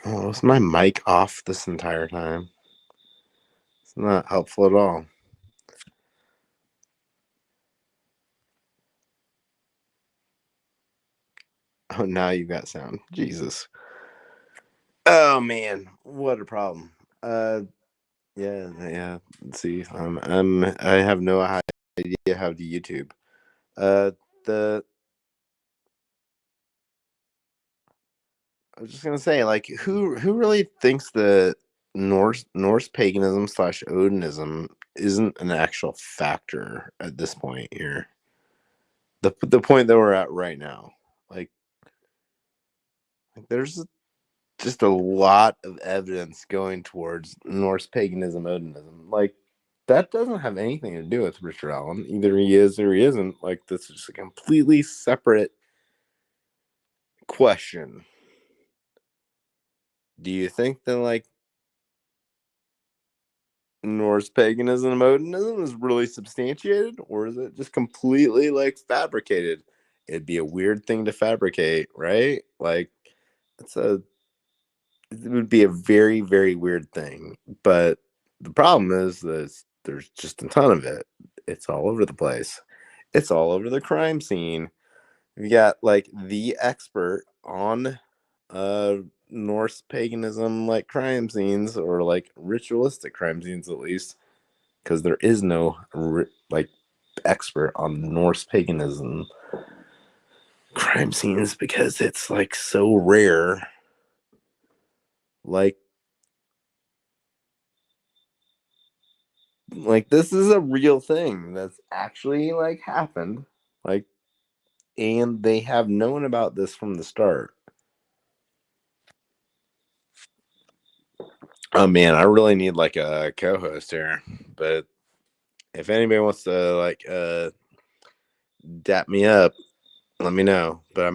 Oh, was my mic off this entire time? It's not helpful at all. Oh, now you got sound. Jesus. Oh man, what a problem. Yeah. See, I have no idea how to YouTube. Uh, the I was just gonna say, like, who really thinks that Norse paganism slash Odinism isn't an actual factor at this point here? The point that we're at right now, like there's just a lot of evidence going towards Norse paganism, Odinism. Like, that doesn't have anything to do with Richard Allen. Either he is or he isn't. Like, this is a completely separate question. Do you think that, like, Norse paganism, Odinism is really substantiated, or is it just completely, like, fabricated? It'd be a weird thing to fabricate, right? Like, it would be a very, very weird thing. But the problem is that there's just a ton of it. It's all over the place. It's all over the crime scene. We got like the expert on uh Norse paganism, like crime scenes, or like ritualistic crime scenes at least, because there is no like expert on Norse paganism crime scenes because it's like so rare. Like this is a real thing that's actually like happened, like, and they have known about this from the start. Oh man, I really need like a co-host here, but if anybody wants to like dap me up, let me know. But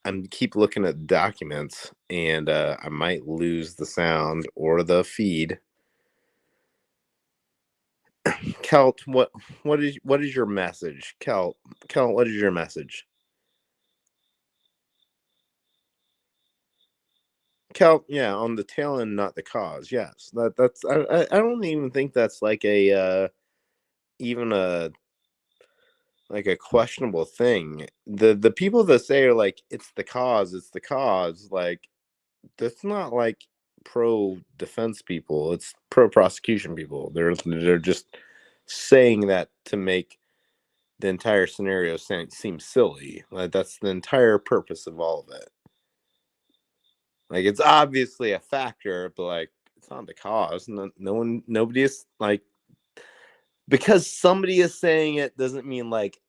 I'm keep looking at documents, and I might lose the sound or the feed. Kelt, what is your message? Kelt, what is your message? Cal, yeah, on the tail end, not the cause. Yes, that's. I don't even think that's like a even a like a questionable thing. The people that say are like it's the cause, it's the cause. Like, that's not like pro defense people. It's pro prosecution people. They're just saying that to make the entire scenario seem silly. Like, that's the entire purpose of all of it. Like, it's obviously a factor, but like it's not the cause. Nobody is like, because somebody is saying it doesn't mean like,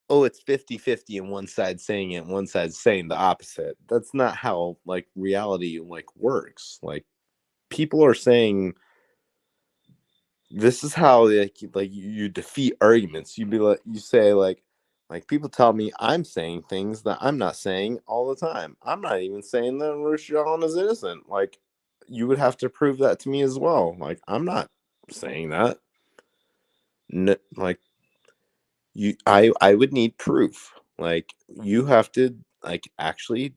oh, it's 50-50 and one side saying it and one side saying the opposite. That's not how like reality like works. Like, people are saying this is how like you defeat arguments. You say like people tell me I'm saying things that I'm not saying all the time. I'm not even saying that Rashawn is innocent. Like, you would have to prove that to me as well. Like, I'm not saying that. Like, I would need proof. Like, you have to like actually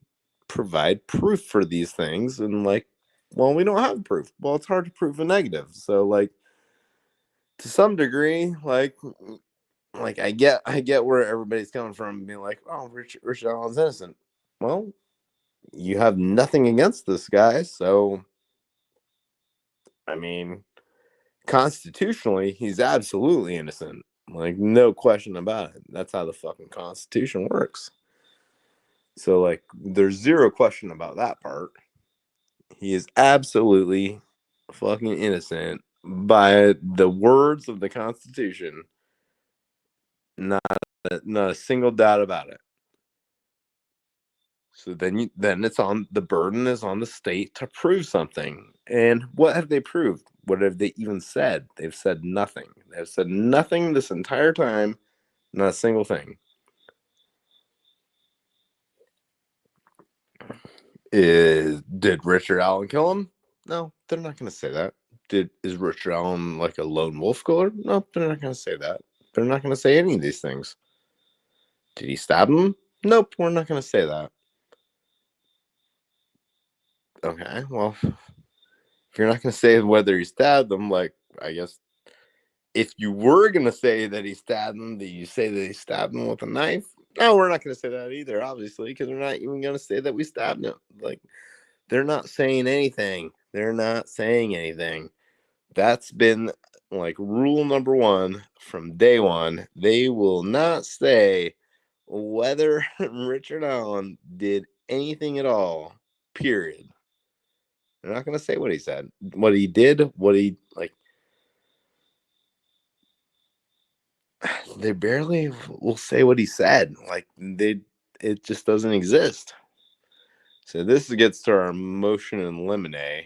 provide proof for these things, and like, well, we don't have proof. Well, it's hard to prove a negative. So like, to some degree, like I get where everybody's coming from, being like, oh, Richard Allen's innocent. Well, you have nothing against this guy, so I mean, constitutionally, he's absolutely innocent. Like, no question about it. That's how the fucking Constitution works. So like, there's zero question about that part. He is absolutely fucking innocent by the words of the Constitution. Not a single doubt about it. So then it's on the burden is on the state to prove something. And what have they proved? What have they even said? They've said nothing. They've said nothing this entire time. Not a single thing. Did Richard Allen kill him? No, they're not going to say that. Is Richard Allen like a lone wolf killer? No, they're not going to say that. They're not going to say any of these things. Did he stab him? Nope, we're not going to say that. Okay, well, if you're not going to say whether he stabbed them, like, I guess if you were going to say that he stabbed them, did you say that he stabbed them with a knife? No, we're not going to say that either, obviously, because we're not even going to say that we stabbed him. Like, they're not saying anything. They're not saying anything. That's been like rule number one from day one. They will not say whether Richard Allen did anything at all, period. They're not going to say what he said, what he did, what he like. They barely will say what he said. Like, it just doesn't exist. So this gets to our motion in limine.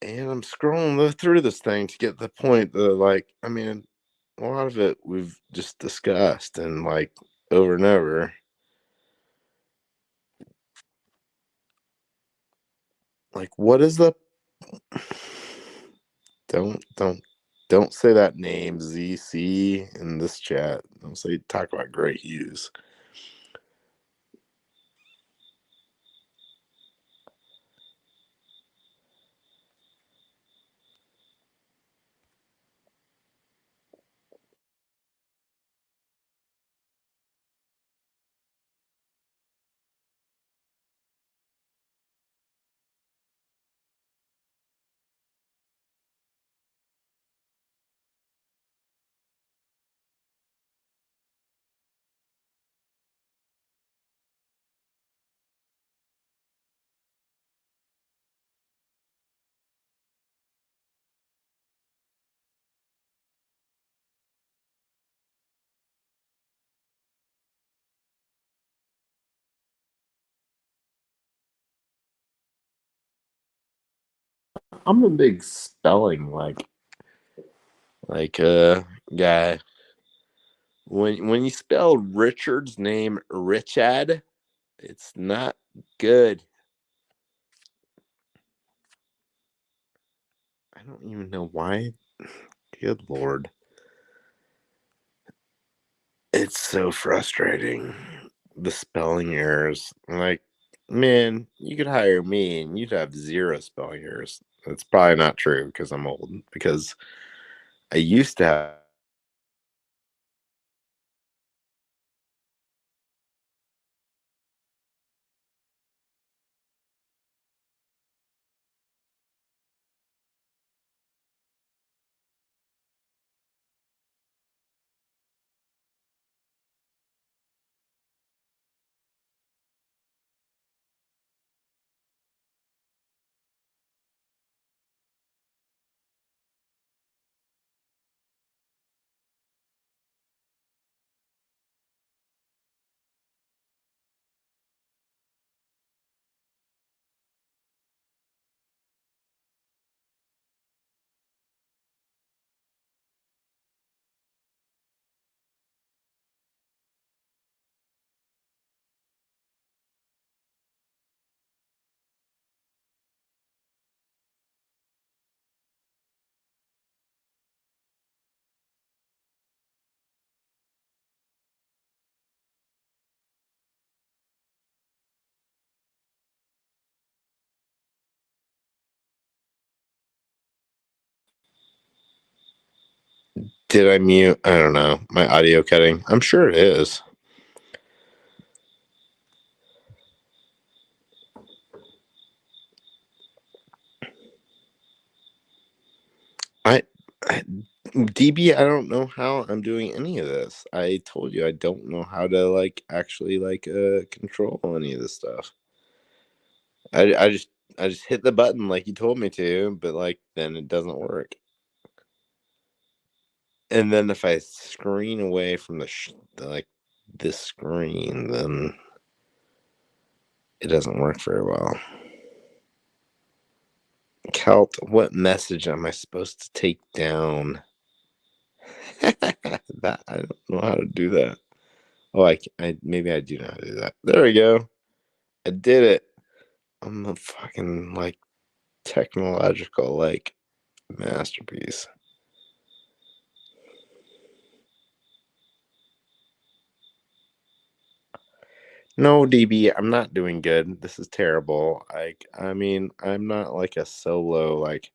And I'm scrolling through this thing to get the point that, like, I mean, a lot of it we've just discussed and, like, over and over. Like, what is the don't say that name, ZC, in this chat. Don't say talk about Gray Hughes. I'm a big spelling guy. When you spell Richard's name Richad, it's not good. I don't even know why. Good Lord. It's so frustrating. The spelling errors. Like, man, you could hire me and you'd have zero spelling errors. That's probably not true because I'm old. Because I used to have. Did I mute? I don't know. My audio cutting. I'm sure it is. I, I DB, I don't know how I'm doing any of this. I told you I don't know how to like actually like control any of this stuff. I just hit the button like you told me to, but like then it doesn't work. And then if I screen away from like this screen, then it doesn't work very well. Celt, what message am I supposed to take down? That I don't know how to do that. Oh, I maybe I do know how to do that. There we go. I did it. I'm a fucking like technological like masterpiece. No, DB, I'm not doing good. This is terrible. I mean, I'm not like a solo like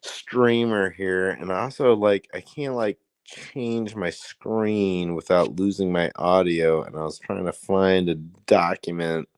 streamer here, and also like I can't like change my screen without losing my audio, and I was trying to find a document.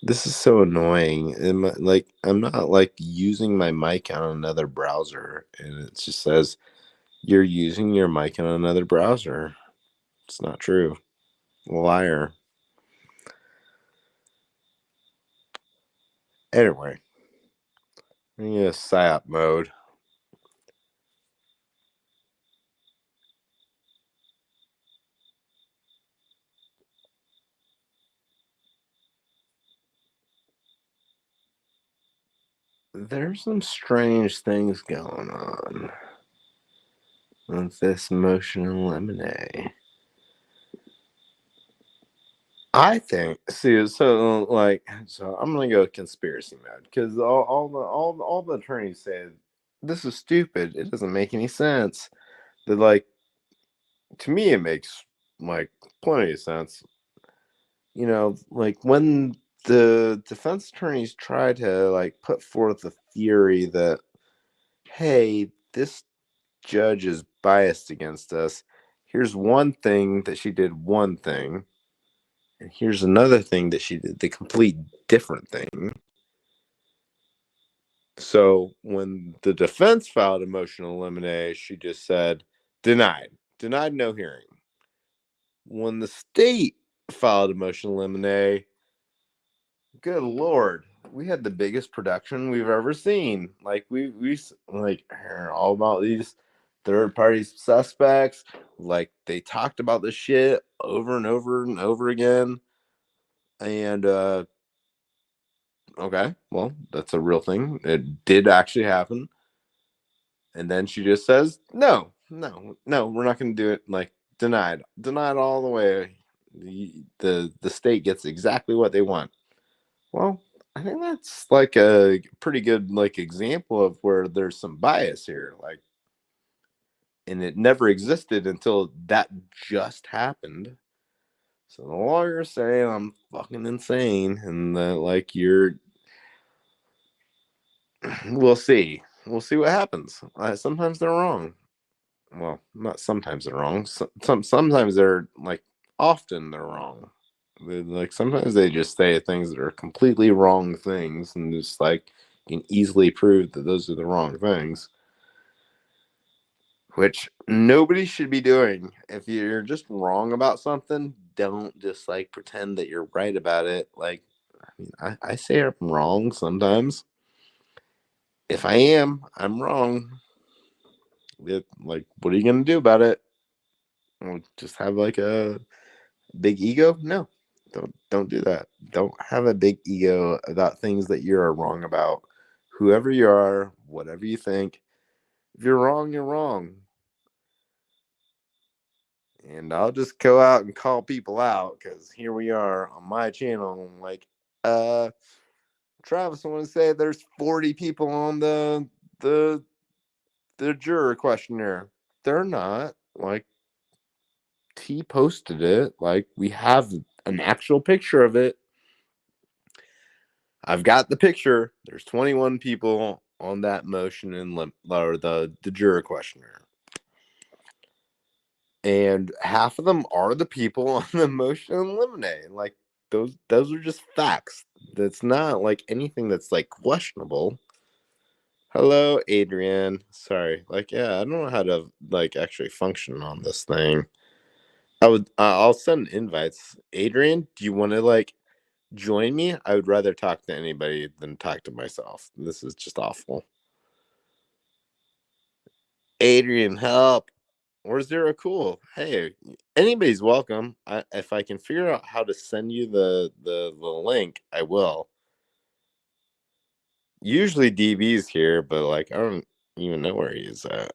This is so annoying. Like I'm not like using my mic on another browser, and it just says you're using your mic on another browser. It's not true. Liar. Anyway, I'm in psyop mode. There's some strange things going on with this motion and lemonade. I think so like so I'm gonna go conspiracy mode because all the attorneys said this is stupid. It doesn't make any sense. That like to me it makes like plenty of sense. Like when the defense attorneys try to like put forth a theory that hey, this judge is biased against us. Here's one thing that she did one thing, and here's another thing that she did the complete different thing. So when the defense filed a motion to eliminate, she just said denied, no hearing. When the state filed a motion to eliminate, good lord, we had the biggest production we've ever seen. Like we like all about these third party suspects. Like they talked about this shit over and over and over again. And okay, well, that's a real thing. It did actually happen. And then she just says, no, we're not going to do it. Like denied all the way. The state gets exactly what they want. Well, I think that's like a pretty good like example of where there's some bias here. Like, and it never existed until that just happened. So the lawyer's saying I'm fucking insane, and like you're. We'll see. We'll see what happens. Sometimes they're wrong. Well, not sometimes they're wrong. Sometimes they're like often they're wrong. Like sometimes they just say things that are completely wrong things, and just like you can easily prove that those are the wrong things, which nobody should be doing. If you're just wrong about something, don't just like pretend that you're right about it. Like, I mean, I say I'm wrong sometimes. If I am, I'm wrong. Like, what are you gonna do about it? Just have like a big ego? No, don't do that. Don't have a big ego about things that you're wrong about. Whoever you are, whatever you think, if you're wrong, you're wrong. And I'll just go out and call people out because here we are on my channel. I'm like, uh, Travis, I want to say there's 40 people on the the juror questionnaire. They're not. Like he posted it. Like we have an actual picture of it. I've got the picture. There's 21 people on that motion and or the juror questionnaire. And half of them are the people on the motion and eliminate. Like those are just facts. That's not like anything that's like questionable. Hello, Adrian. Sorry. Yeah, I don't know how to actually function on this thing. I'll send invites. Adrian, do you want to join me? I would rather talk to anybody than talk to myself. This is just awful. Adrian, help. Or Zero Cool. Hey, anybody's welcome. If I can figure out how to send you the link, I will. Usually DB's here, but I don't even know where he is at.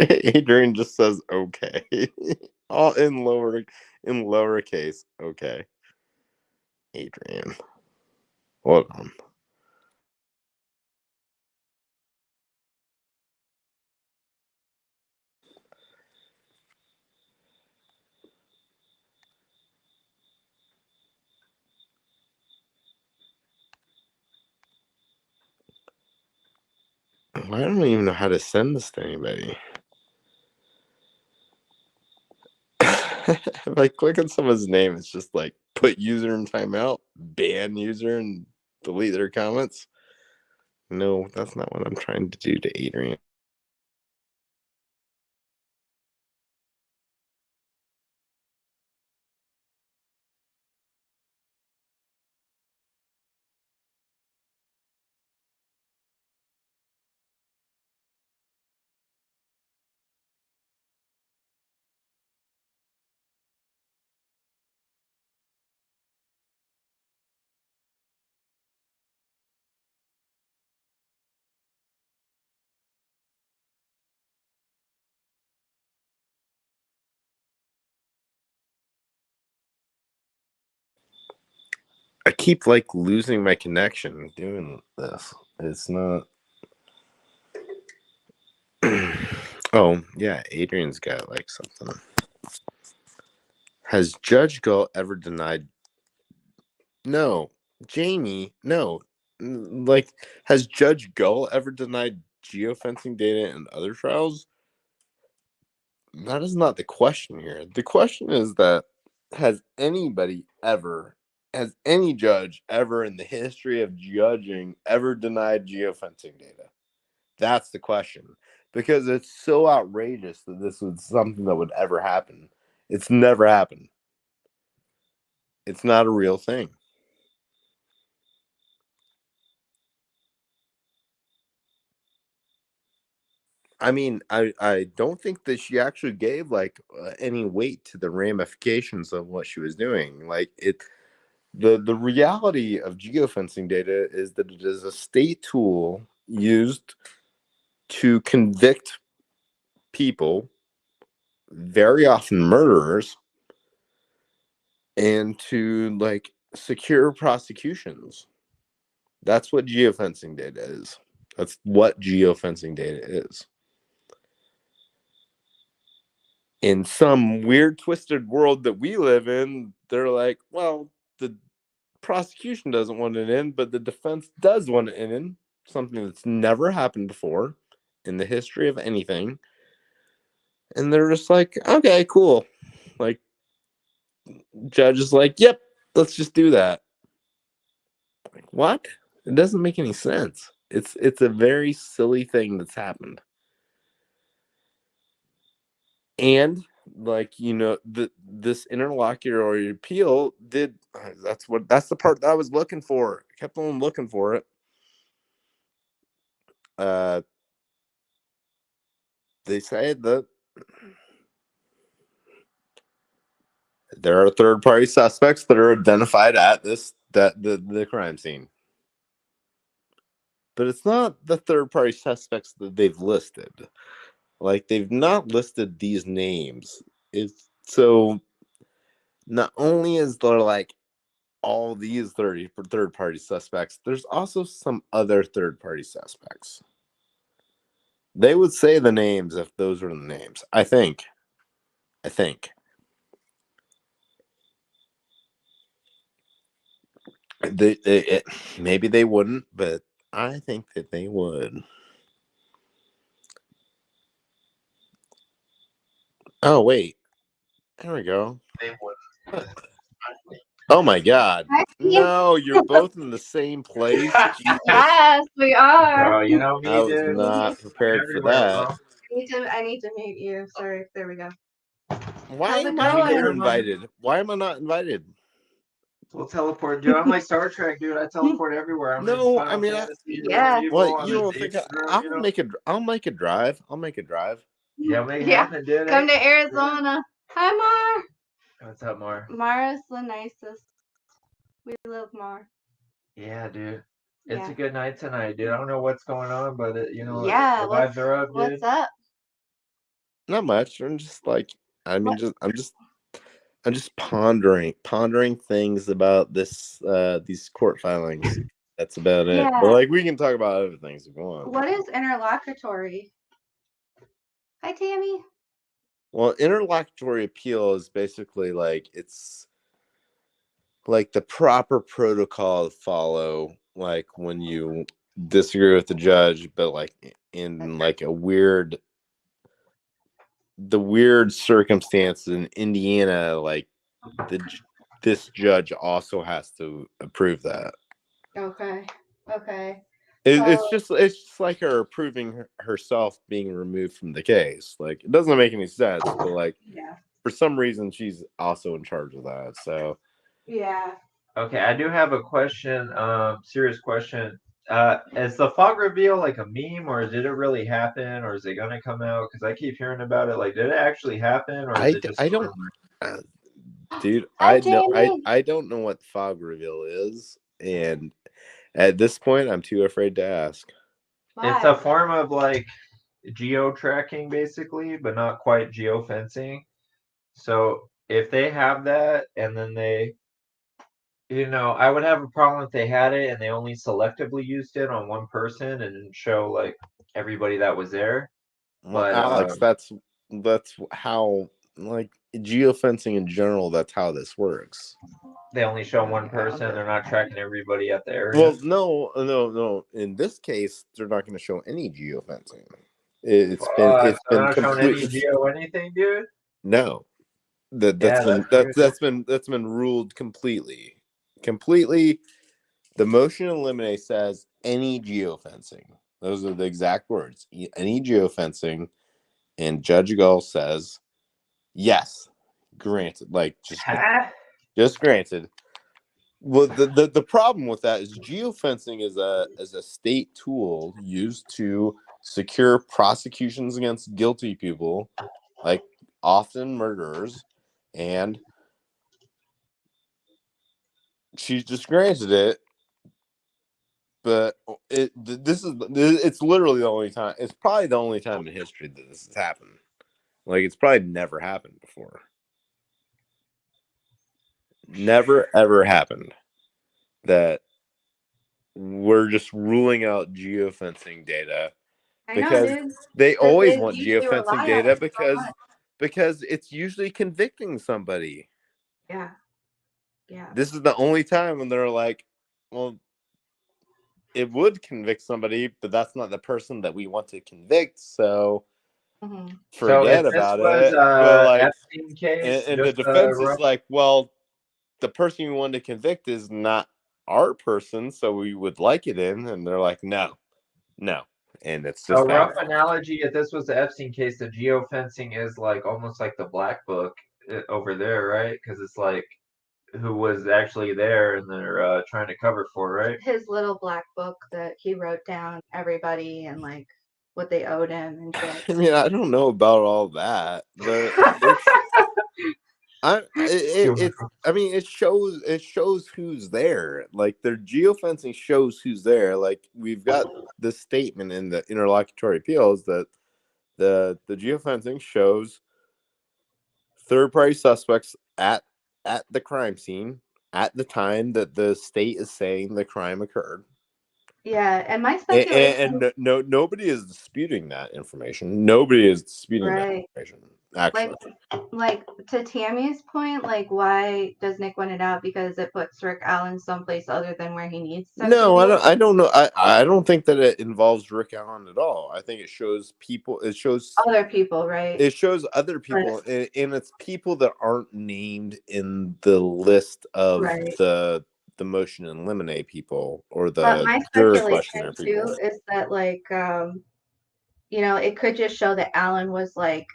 Adrian just says okay. All in lowercase. Okay. Adrian. Hold on. I don't even know how to send this to anybody. If I click on someone's name, it's just put user in timeout, ban user, and delete their comments. No, that's not what I'm trying to do to Adrian. I keep losing my connection doing this. It's not. Oh yeah, Adrian's got something. Has Judge Gull ever denied? No, Jamie. No, has Judge Gull ever denied geofencing data in other trials? That is not the question here. The question is that has anybody ever, has any judge ever in the history of judging ever denied geofencing data? That's the question. Because it's so outrageous that this was something that would ever happen. It's never happened. It's not a real thing. I mean, I don't think that she actually gave any weight to the ramifications of what she was doing. The reality of geofencing data is that it is a state tool used to convict people, very often murderers, and to secure prosecutions. That's what geofencing data is. That's what geofencing data is. In some weird, twisted world that we live in, they're like, well, the prosecution doesn't want it in, but the defense does want it in. Something that's never happened before in the history of anything. And they're just like, okay, cool. Like, judge is like, yep, let's just do that. Like, what? It doesn't make any sense. It's a very silly thing that's happened. And this interlocutory appeal did. That's the part that I was looking for. I kept on looking for it. uh they say that there are third party suspects that are identified at the crime scene, but it's not the third party suspects that they've listed. They've not listed these names. It's so not only is there all these third party suspects, there's also some other third party suspects. They would say the names if those were the names. I think maybe they wouldn't, but I think that they would. Oh wait, there we go. They would. Oh my God! Hi, Steve. No, you're both in the same place. Jesus, Yes, we are. Bro, you know me, I was dude. not prepared for that. I need to mute you. Sorry. There we go. Why How's it am I going? never invited? Why am I not invited? We'll teleport, dude. I'm like Star Trek, dude. I teleport everywhere. I'm in No, Final I mean, Fantasy, Yeah. medieval. what I'm you in don't think? ancient Rome, I'll you know? make a drive. I'll make a drive. Yeah, make it Yeah. happen, dude. Come to Arizona. Hi, Mar. What's up, Mar? Mara's the nicest. We love Mar. Yeah, dude. Yeah. It's a good night tonight, dude. I don't know what's going on, but you know, Yeah. the vibes are up, dude. What's up? Not much. I'm just like, I mean, What? I'm just pondering things about these court filings. That's about it. Yeah. But like, we can talk about other things if you want. What is interlocutory? Hi, Tammy. Well, interlocutory appeal is basically like it's like the proper protocol to follow, like when you disagree with the judge, but like in like the weird circumstances in Indiana, like this judge also has to approve that. Okay. It's just like her approving herself being removed from the case. Like, it doesn't make any sense, but like, yeah, for some reason she's also in charge of that. So yeah. Okay, I do have a question, serious question. Is the fog reveal like a meme, or did it really happen, or is it gonna come out? Because I keep hearing about it. Like, did it actually happen, or is it just I a don't, rumor? dude. Hi, Jamie. I don't know what the fog reveal is, and at this point, I'm too afraid to ask. It's a form of like geo tracking, basically, but not quite geofencing. So if they have that, and then they, you know, I would have a problem if they had it and they only selectively used it on one person and didn't show like everybody that was there. Well, But Alex, that's how, like, geofencing in general. That's how this works. they only show one person. They're not tracking everybody at the area. Well, no. In this case, they're not going to show any geofencing. It's So been they're not showing any complete. geo anything, dude. No, Yeah, that's been ruled completely. The motion to eliminate says any geofencing. Those are the exact words. Any geofencing, and Judge Gull says yes, granted. Like, just granted. Well, the problem with that is geofencing is a state tool used to secure prosecutions against guilty people, like often murderers, and she's just granted it. But it's literally the only time. It's probably the only time in history that this has happened. Like, it's probably never happened before. Never ever happened that we're just ruling out geofencing data because they always want geofencing data because it's usually convicting somebody. Yeah. This is the only time when they're like, well, it would convict somebody, but that's not the person that we want to convict, so forget about it. But like, Epstein case, and the defense is like, well, the person you want to convict is not our person, so we would like it in. And they're like, no. And it's just a rough analogy. If this was the Epstein case, the geofencing is like almost like the black book over there, right? Because it's like who was actually there and they're trying to cover for, right? His little black book that he wrote down everybody and like what they owed him and shit. I mean, I don't know about all that, but it shows who's there. Like, their geofencing shows who's there. Like, we've got this statement in the interlocutory appeals that the geofencing shows third-party suspects at the crime scene at the time that the state is saying the crime occurred. Yeah, and my speculation, and nobody is disputing that information. Nobody is disputing that information. actually. Like to Tammy's point, like why does Nick want it out? Because it puts Rick Allen someplace other than where he needs to No, be. I don't know. I don't think that it involves Rick Allen at all. I think it shows people. It shows Other people, right? other people, and it's people that aren't named in the list of Right. the motion and eliminate people or But the my juror speculation questionnaire people. too is that like it could just show that Alan was like,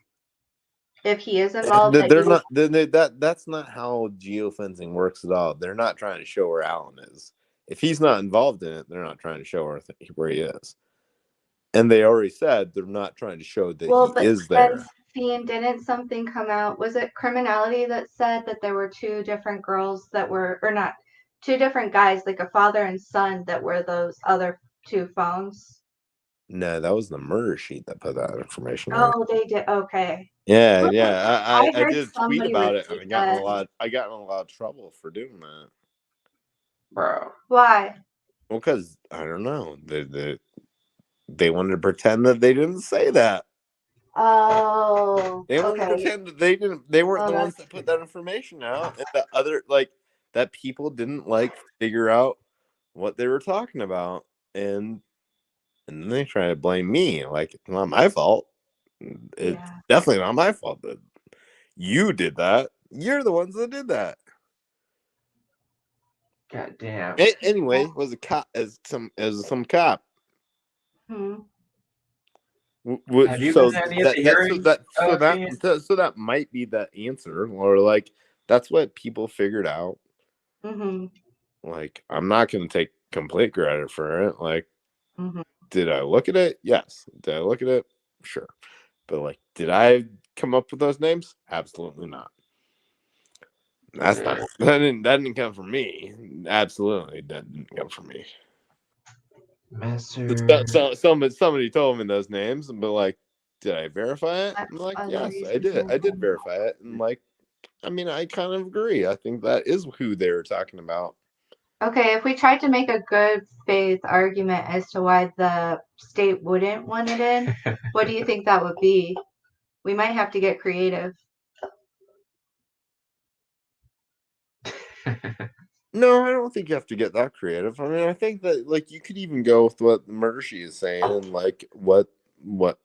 if he is involved, that They're he not. That's not how geofencing works at all. They're not trying to show where Alan is. If he's not involved in it, they're not trying to show where he is. And they already said they're not trying to show that he but is then there. seeing, didn't something come out? Was it Criminality that said that there were two different girls that were, or not, two different guys, like a father and son, that were those other two phones? No, that was the murder sheet that put that information out. Oh, they did. Okay. Yeah, yeah. I I heard did a tweet somebody about it, and repeat that. I got in a lot of trouble for doing that. Bro. Why? Well, because I don't know, they wanted to pretend that they didn't say that. Oh, They wanted to okay. pretend that they didn't. They weren't Oh, the ones that put that information out, and that other that people didn't figure out what they were talking about, and then they try to blame me like it's not my fault. It's Yeah. definitely not my fault that you did that. You're the ones that did that. God damn. Anyway, was a cop as some cop. Hmm. Have you been to any of the hearings, Fiend? So that might be the answer, or that's what people figured out. Mm-hmm. I'm not going to take complete credit for it. Mm-hmm. Did I look at it? Yes. Did I look at it? Sure. But did I come up with those names? Absolutely not. That's not that didn't come from me. Absolutely, that didn't come from me. So somebody told me those names, but did I verify it? I'm like, yes, I did. I did verify it, and I kind of agree. I think that is who they were talking about. Okay, if we tried to make a good faith argument as to why the state wouldn't want it in, what do you think that would be? We might have to get creative. No, I don't think you have to get that creative. I think that you could even go with what the murder sheet is saying and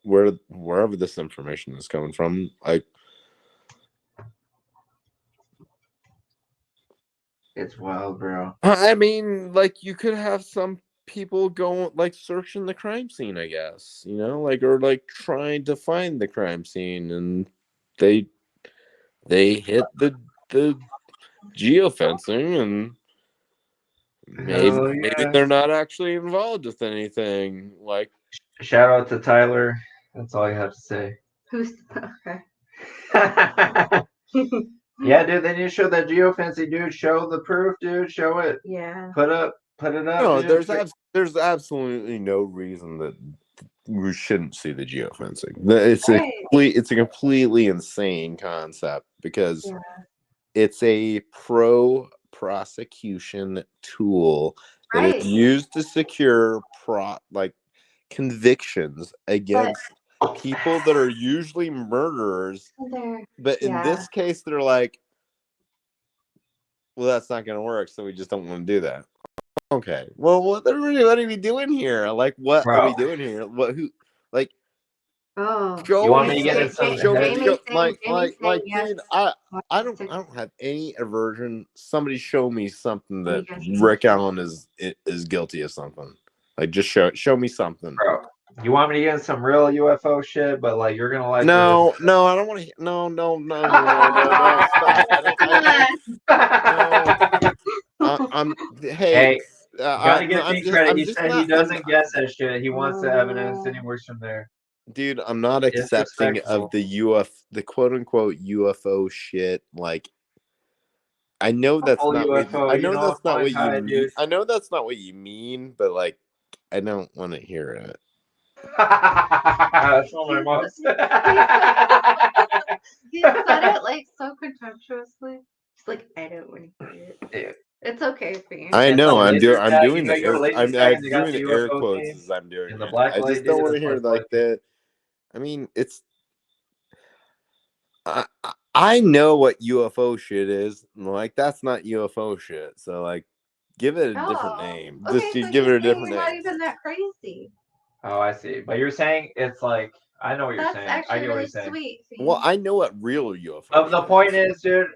wherever this information is coming from. It's wild, bro. You could have some people go searching the crime scene, I guess, or trying to find the crime scene, and they hit the geofencing, and maybe they're not actually involved with anything. Shout out to Tyler. That's all I have to say. Who's okay? Yeah, dude. Then you show that geofencing, dude. Show the proof, dude. Show it. Yeah. Put it up. No, dude. there's absolutely no reason that we shouldn't see the geofencing. It's a completely insane concept because it's a prosecution tool that is used to secure convictions against people that are usually murderers. But in this case, they're like, well, that's not going to work, so we just don't want to do that. Okay. Well, what are we doing here? What are we doing here? Oh. You want me to get in some dude, I don't have any aversion. Somebody show me something that Rick Allen is guilty of something. Just show me something. Bro, you want me to get in some real UFO shit, but you're gonna like no, I don't want to. No, stop. Hey, gotta give I'm me credit. He just said he doesn't guess at shit. He wants the evidence and he works from there. Dude, I'm not accepting of the quote unquote UFO shit. I know that's not UFO, I know that's not what you mean. I know that's not what you mean, but I don't want to hear it. That's what my mom said. He said it so contemptuously. He's like, I don't want to hear it. Yeah. It's okay, Fiend. I know. I'm doing the air. I'm doing the air quotes as I'm doing it. I just don't want to hear it's. I know what UFO shit is. Like, that's not UFO shit. So, like, give it a different Oh, name. okay. Just you So give he's it a saying different you're not name. even that crazy. Oh, I see. But you're saying it's like I know what you're That's saying. I actually get what really you're saying. sweet. Well, Fiend. I know what real UFO The shit point is. is, dude,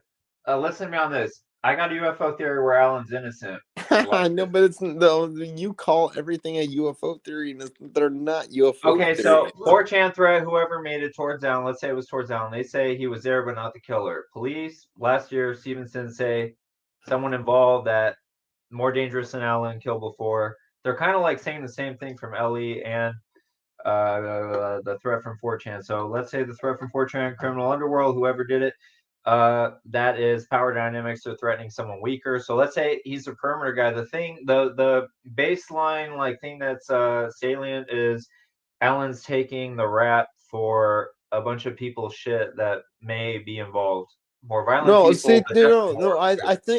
listen to me on this. I got a UFO theory where Alan's innocent. I Like know, this. but it's no. You call everything a UFO theory, and they're not UFO Okay, so theories. 4chan thread, whoever made it towards Alan, let's say it was towards Alan, they say he was there but not the killer. Police last year, Stevenson say someone involved that more dangerous than Alan killed before. They're kind of like saying the same thing from Ellie and the threat from 4chan. So let's say the threat from 4chan, criminal underworld, whoever did it, that is power dynamics are threatening someone weaker. So let's say he's a perimeter guy. The baseline like thing that's salient is Alan's taking the rap for a bunch of people's shit that may be involved. More violent No, people, see, but no, definitely no. more.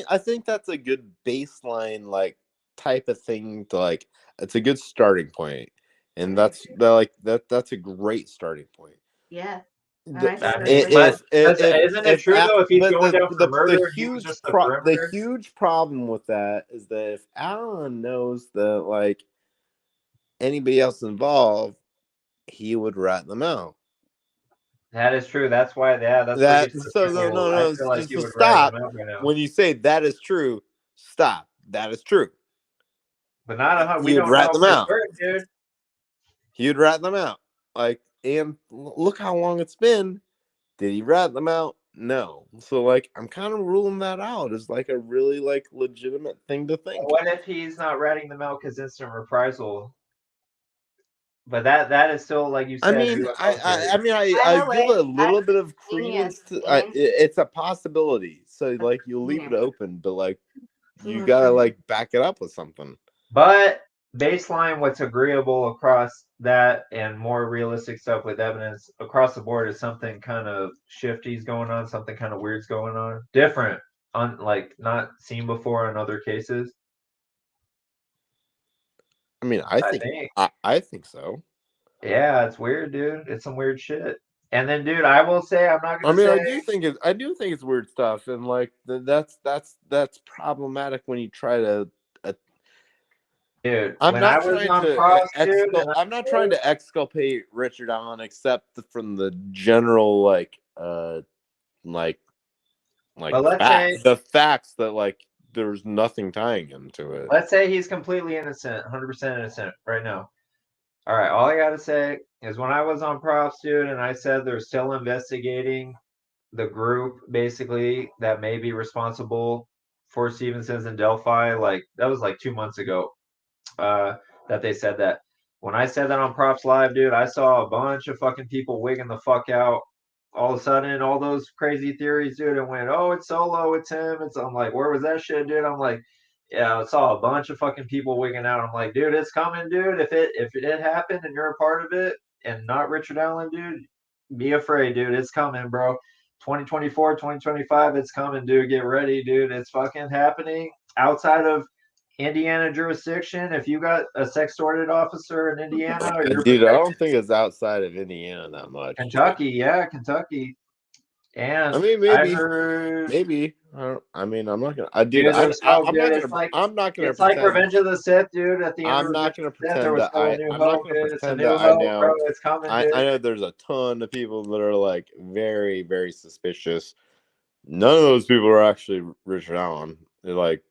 I think that's a good baseline, like, type of thing to, like. It's a good starting point, and that's a great starting point. Yes. And The, I think I that's mean, really but if if isn't it if true though? If he's but going down for the murder and he was just the the perimeter, huge problem with that is that if Alan knows that, like, anybody else involved, he would rat them out. that is true. That's why, yeah, that's where he That gets the so no people. no I no. feel like Just he to would rat them stop. out by now, When you say that is true, stop. That is true. but not a hundred. We He would don't rat know them for out. certain, dude. He would rat them out. Like, and look how long it's been. Did he rat them out? No. So, like, I'm kind of ruling that out as, like, a really, like, legitimate thing to think. What if he's not ratting them out because instant reprisal? But that is still like you I said, mean, UFO theory. By I the give it way, a I little bit of genius credence to. Fiend. It's a possibility. So, like, you leave it Genius. open, but, like, you Mhm. gotta, like, back it up with something. But baseline, what's agreeable across that and more realistic stuff with evidence across the board is something kind of shifty's going on, something kind of weird's going on, different, like not seen before in other cases. I mean, I think. I think so. Yeah, it's weird, dude. It's some weird shit. And then, dude, I will say, I'm not I gonna mean, say, I do think it's weird stuff, and, like, that's problematic when you try to. dude, I'm when I not was trying on to cross, dude, and I'm not trying to exculpate Richard Allen, except from the general, like but let's say, the facts that, like, there's nothing tying him to it. he's completely innocent, 100% innocent right now. All right, all I gotta say is when I was on props, dude, and I said they're still investigating the group basically that may be responsible for Stevenson's in Delphi, like that was like 2 months ago. That they said that. When I said that on Props Live, dude, I saw a bunch of fucking people wigging the fuck out. All of a sudden, all those crazy theories, dude, and went, oh, it's Solo, it's him. I'm like, where was that shit, dude? I'm like, yeah, I saw a bunch of fucking people wigging out. I'm like, dude, it's coming, dude. If it happened and you're a part of it and not Richard Allen, dude, be afraid, dude. It's coming, bro. 2024, 2025, it's coming, dude. Get ready, dude. It's fucking happening outside of Indiana jurisdiction. If you got a sextorted officer in Indiana or you're Dude, I protected, don't think it's outside of Indiana that much. Kentucky, yeah, Kentucky. I And mean, I maybe, heard, I mean, I'm not gonna. dude, they're so good. I'm not gonna It's like pretend. Revenge of the Sith, dude. At the end of I'm Revenge not of gonna the Sith, there pretend was that still a new I'm not hope, gonna dude. It's a pretend new that I hope, bro. know. It's coming, dude. I know there's a ton of people that are, like, very, very suspicious. None of those people are actually Richard Allen. They're like,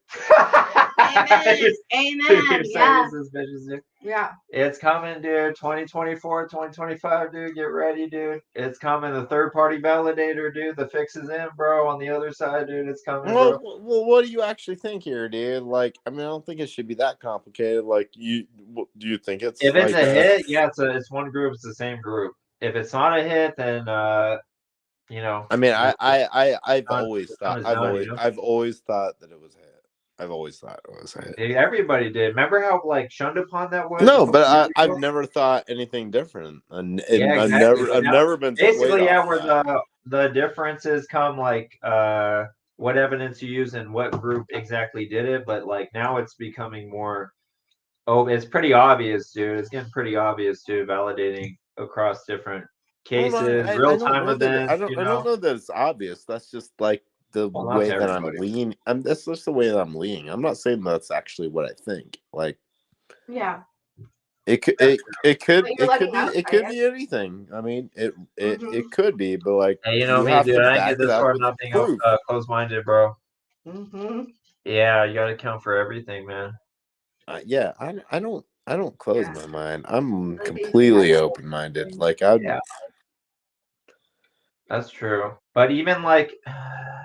Amen. Amen. You're saying Yeah. he's suspicious, dude. Yeah. It's coming, dude. 2024, 2025, dude. Get ready, dude. It's coming. The third party validator, dude. The fix is in, bro. On the other side, dude. It's coming, bro. well, what do you actually think here, dude? Like, I mean, I don't think it should be that complicated. Like, do you think it's If it's like a hit, yeah, it's one group. It's the same group. If it's not a hit, then you know, I mean, the sun is done. You know, I've always thought that it was a hit. I've always thought it was a hit. everybody did. Remember how like shunned upon that was a No, couple but years I've ago? never thought anything different, and, Yeah, exactly. But I've now, never been swayed basically, off yeah, of where that. the differences come like what evidence you use and what group exactly did it. But like now it's becoming more. Oh, it's pretty obvious, dude. It's getting pretty obvious, dude. Validating across different cases, I real don't time know that events. I don't know that it's obvious. That's just like the Well, not way to that I'm everybody. leaning. That's just the way that I'm leaning. I'm not saying that's actually what I think. Like Yeah. it could That's But you're letting us it say could it. be anything. I mean Mhm. it could be, but like Hey, you know you me, have dude. to I didn't get back it this up far with not being proof. closed-minded, bro. Mhm. Yeah, you got to account for everything, man. Yeah, I don't close Yeah. my mind. I'm Like these completely guys. open minded. Like I Yeah, that's true. But even like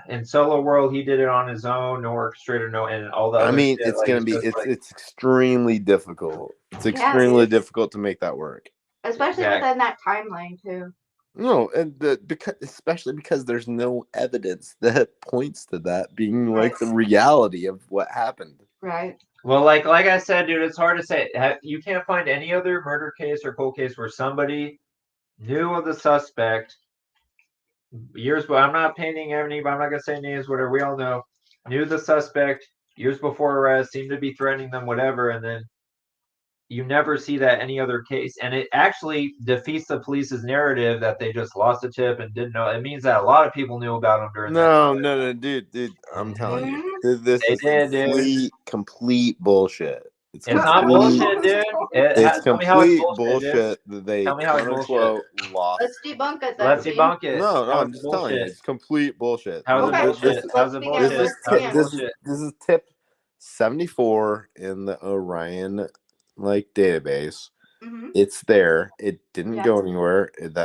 in Solo World, he did it on his own, no orchestrator, no, and all the I other mean, shit. it's Like gonna it's be just like it's extremely difficult. It's Yeah, extremely dude. difficult to make that work. Especially yeah. within that timeline too. No, and because especially because there's no evidence that points to that being like the reality of what happened. Right. Well, like I said, dude, it's hard to say. You can't find any other murder case or cold case where somebody knew of the suspect years. But I'm not painting anybody. I'm not gonna say names. Whatever. We all know knew the suspect years before arrest, seemed to be threatening them, whatever, and then you never see that any other case, and it actually defeats the police's narrative that they just lost a tip and didn't know. It means that a lot of people knew about him during that No, time. no, dude, I'm telling you, Mhm. this They is did, dude. complete bullshit. It's It's not complete, bullshit, dude. it's Tell me how it's complete bullshit, dude. bullshit that they Tell me how it's quote bullshit. unquote lost. Let's debunk it then, Let's Steve. debunk it. No, How I'm it's just telling you, bullshit. it's complete bullshit. How's it Okay, bullshit? How's let's it begin. bullshit? Let's How's it begin. bullshit? this is tip 74 in the Orion like database. Mhm. It's there. It didn't Yeah. go anywhere. It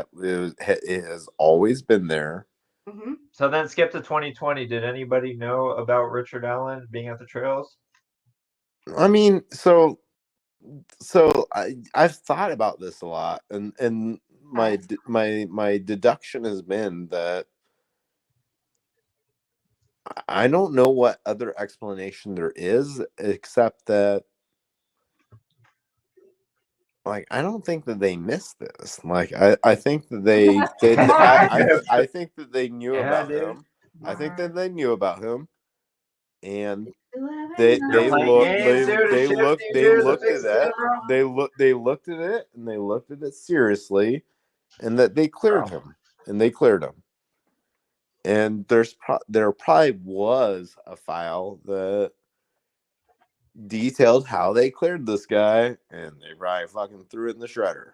has always been there. Mhm. So then skip to 2020. Did anybody know about Richard Allen being at the trails? I mean, I've thought about this a lot, and my deduction has been that I don't know what other explanation there is except that like I don't think that they missed this. Like I think that Come on, dude. I think that they knew Yeah, about dude. him. I think that they knew about him, and They're playing games, dude. It's shifting, they dude. The looked fix at is that bro. they looked at it and they looked at it seriously, and that they cleared him and they cleared him. And there probably was a file that detailed how they cleared this guy, and they probably fucking threw it in the shredder.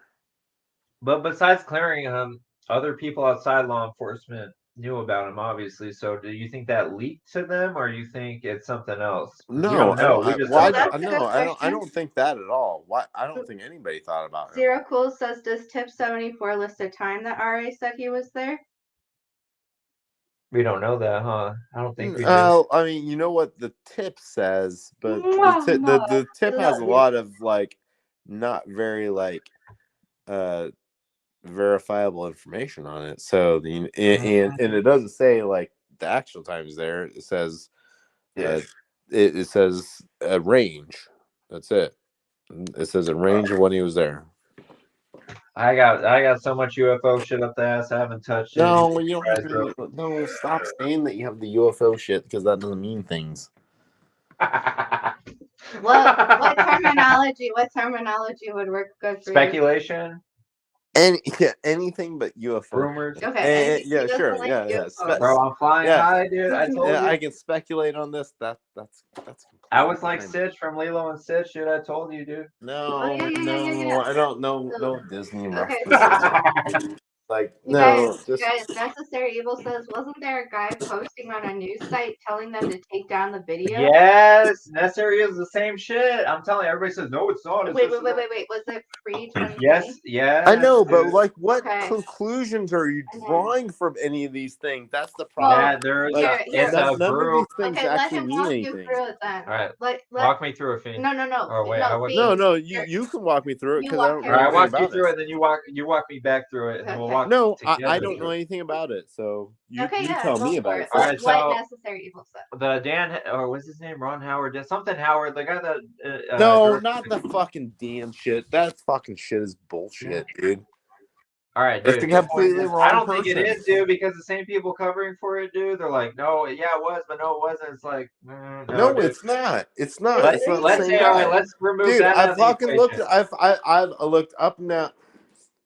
But besides clearing him, other people outside law enforcement knew about him, obviously. So do you think that leaked to them, or you think it's something else? Because we No, don't I know. don't. We just Why? don't know. No, I don't. I Question. don't think that at all. Why? I don't think anybody thought about him. Zero Cool says, does tip 74 list a time that RA said he was there? We don't know that, huh? I don't think we do. I mean, you know what the tip says, but No. the tip has a Love you. lot of like not very like verifiable information on it. So and it doesn't say like the actual times there. It says it says a range. That's it. It says a range of when he was there. I got so much UFO shit up the ass. I haven't touched it. No, you don't have Surprise, to. No, stop saying that you have the UFO shit because that doesn't mean things. bro. What terminology would work good for you? Speculation, Anything but UFO. rumors. Okay, and Yeah, he sure, doesn't like yeah, Bro, I'm flying yeah. high, dude. I told you. I can speculate on this. That's I was like fine. Stitch from Lilo and Stitch, dude. I told you, dude. No, yeah. I don't know. So, No Disney okay. references. Like You no, guys, Necessary Evil says, wasn't there a guy posting on a news site telling them to take down the video? Yes, necessary is the same shit. I'm telling you, everybody says no, it's not. It's Wait. this and that. Was it pre-2020? Yes, I know, but dude. like, what Okay. conclusions are you And then- drawing from any of these things? That's the Well, problem. That there's Like, it's a none of group. these things Okay, let actually him mean walk you anything. through it then. All right, Let walk me through it, Fiend. No. Or wait, I wasn't. No, you can walk me through it You because I walk don't him know All right, I anything walked you about through it. it, then you walk me back through it, and then we'll Okay. walk No, together. I don't know anything about it. So you Okay, tell me go about for it. it. All right, What so Necessary Evil said. the Dan, or what's his name? Ron Howard, did something Howard, the guy that No, not the fucking damn shit. That fucking shit is bullshit, dude. All right, That's dude. the The point completely is, wrong I don't think it person. is, dude, because the same people covering for it, dude. They're like, no, yeah, it was, but no, it wasn't. It's like, No, dude. it's not. It's not. Let's It's not the let's same say, all right, guy. let's remove Dude, that out I've of the fucking looked. equation. I've looked up and down.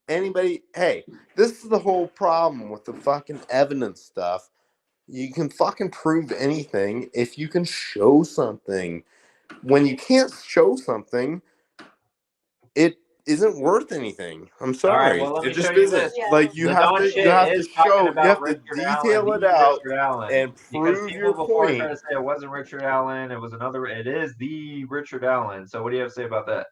anybody. Hey, this is the whole problem with the fucking evidence stuff. You can fucking prove anything if you can show something. When you can't show something, it isn't worth anything. I'm All right, sorry. well, let It me show just you isn't. this. Yeah. Like you The have Don to shit is talking you about have to Richard Allen, detail it the out Richard Allen. and Because prove people your before tried point. to say it wasn't Richard Allen, it was another. It is the Richard Allen. So what do you have to say about that?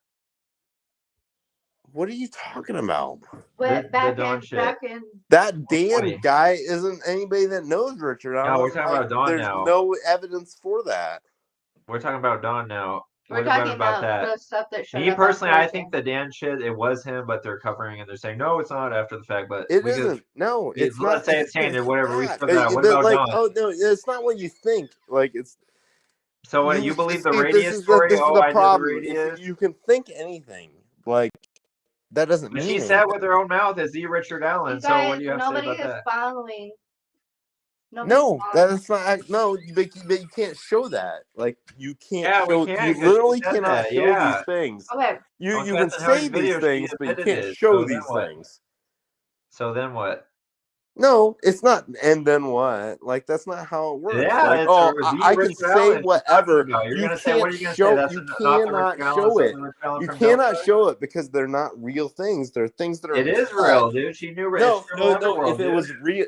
What are you talking about? But The Don shit. back in That Dan 20. guy isn't anybody that knows Richard Allen. No, we're talking about Don there's now. no evidence for that. We're talking about Don now. we're What talking about that? the stuff that showed Me up on personally, I 4chan. think the Dan shit, it was him, but they're covering and they're saying no, it's not after the fact. But It we could, isn't. No, it's not. let's say it's tainted, whatever. We not. still got. What But about like, Don? oh no, it's not what you think. Like it's. So what you believe the see, radius story? this is Oh, the I did the problem. radius. You can think anything. Like that doesn't But mean she anything. said with her own mouth is the Richard Allen. You So guys, what do you have to say nobody about is that? following. No, that's not. No, but you can't show that. Like you can't Yeah, we show. can You because she literally said cannot that. show these Yeah. things. Okay. On You can Captain Howard's say these video, she things, but you admitted can't it. show So then these what? things. So then what? No, it's not. And then what? Like that's not how it works. Yeah, Like, it's oh, the I can Richard say Allen she's talking whatever. about. You're You gonna say, what can't are you gonna say? show. That's You not the cannot Richard Allen. show It's it. the Richard Allen You from cannot Delphi. show it because they're not real things. They're things that are It made is up. real, dude. She knew No, it's from Underworld, If it dude. was real,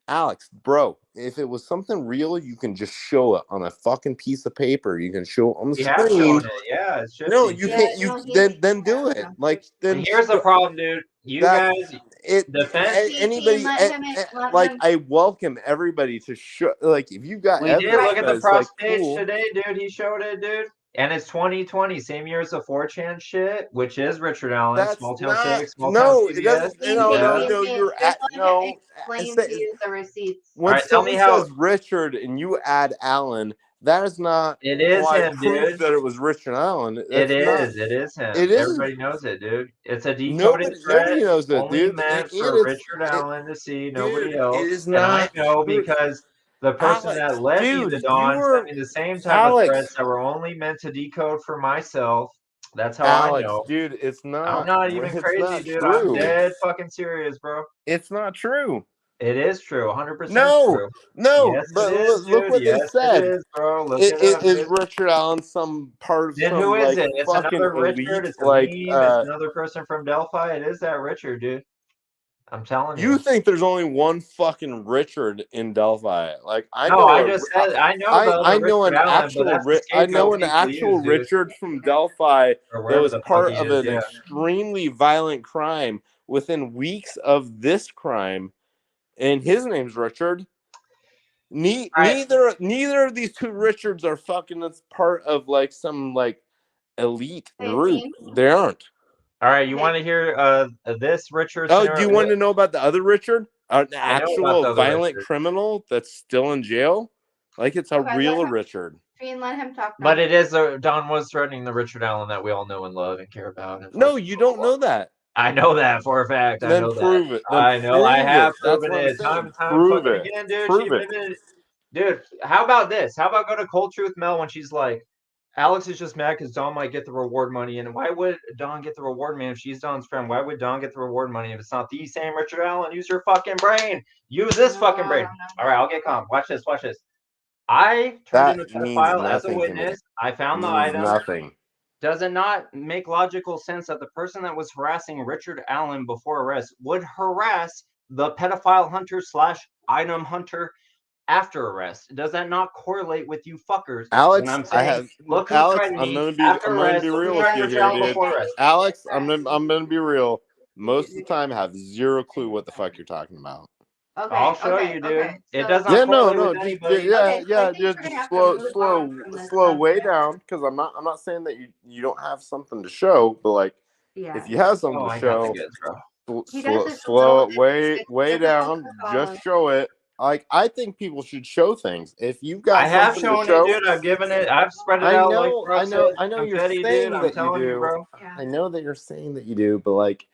Alex, bro, if it was something real, you can just show it on a fucking piece of paper. You can show it on the We have screen. shown it. Yeah, it's shifting. No, you dude. can't. You then do it. Like then. And here's the problem, dude. You That guys, it defense. anybody let him- like I welcome everybody to show. Like if you've got We did evidence look at the that's like prostate cool. today, dude. He showed it, dude. And it's 2020, same year as the 4chan shit, which is Richard Allen, That's Small Town not. 6, Small Town No, it CBS. doesn't. No, Yeah. You're Just at let him no. explain to you the receipts. When Alright, tell me someone how- says Richard and you add Allen, that is not. It is him, proof dude. that it was Richard Allen. It is him. It is. Everybody knows it, dude. It's a decoded threat. Nobody knows it, only dude. meant And for it's- Richard Allen to see, nobody dude, else. it is And I not know true. because the person Alex, that led me dude, to Dawn you were- sent me the same type Alex. of threats that were only meant to decode for myself. That's how Alex, I know. dude, it's not. I'm not even it's crazy, not dude. True. I'm dead fucking serious, bro. It's not true. It is true, 100% No, true. no, Yes, but it is, look dude. what Yes, they said. it is, bro. Look it up, Is dude. Richard Allen some part of Then some who is like it? It's fucking another elite, Richard. It's a like meme. It's another person from Delphi. It is that Richard, dude. I'm telling you. You think there's only one fucking Richard in Delphi? Like I No, know. I just said I know the other I know Richard an Allen, actual. but that's the I know scapegoat an people actual use, dude. Richard from Delphi Or that wherever was the fuck part he of is, an yeah. extremely violent crime within weeks of this crime, and his name's Richard. Neither of these two Richards are fucking as part of like some like elite group. They aren't. All right, you want to hear this Richard? Oh, do you want to know about the other Richard? An I know about the actual other violent Richard. criminal that's still in jail? Like it's a Okay, real Richard. Let him talk. But it is Don was threatening the Richard Allen that we all know and love and care about. And No, you don't know that. I know that for a fact. Then I know prove that. it. Then I know. I prove have it. That's proven what I'm it time saying. and time Prove fucking it. again, dude. Prove She it. admitted, dude. How about this? How about go to Cold Truth Mel when she's like, Alex is just mad because Dawn might get the reward money. And why would Dawn get the reward money if she's Dawn's friend? Why would Dawn get the reward money if it's not the same Richard Allen? Use your fucking brain. Use this fucking brain. All right, I'll get calm. Watch this. Watch this. I turned in a pedophile as a witness. I found the item. Nothing. Does it not make logical sense that the person that was harassing Richard Allen before arrest would harass the pedophile hunter / item hunter after arrest? Does that not correlate with you fuckers? Alex, when I'm saying, look who Alex, threatened I'm me gonna be after I'm gonna arrest, be look who real with threatened you Richard here, Allen dude. before arrest. Alex, I'm gonna be real. Most of the time I have zero clue what the fuck you're talking about. Okay, I'll show you, dude. Okay, it so, does not correlate with just, anybody. just slow way down because I'm not saying that you don't have something to show, but like if you have something to show, slow it way down. Just show it. Like I think people should show things. If you've got, I have something shown to show, it, dude. I've given it. I've spread it out like I know you're confetti, saying dude. I'm that you telling you, do. bro. I know that you're saying that you do, but like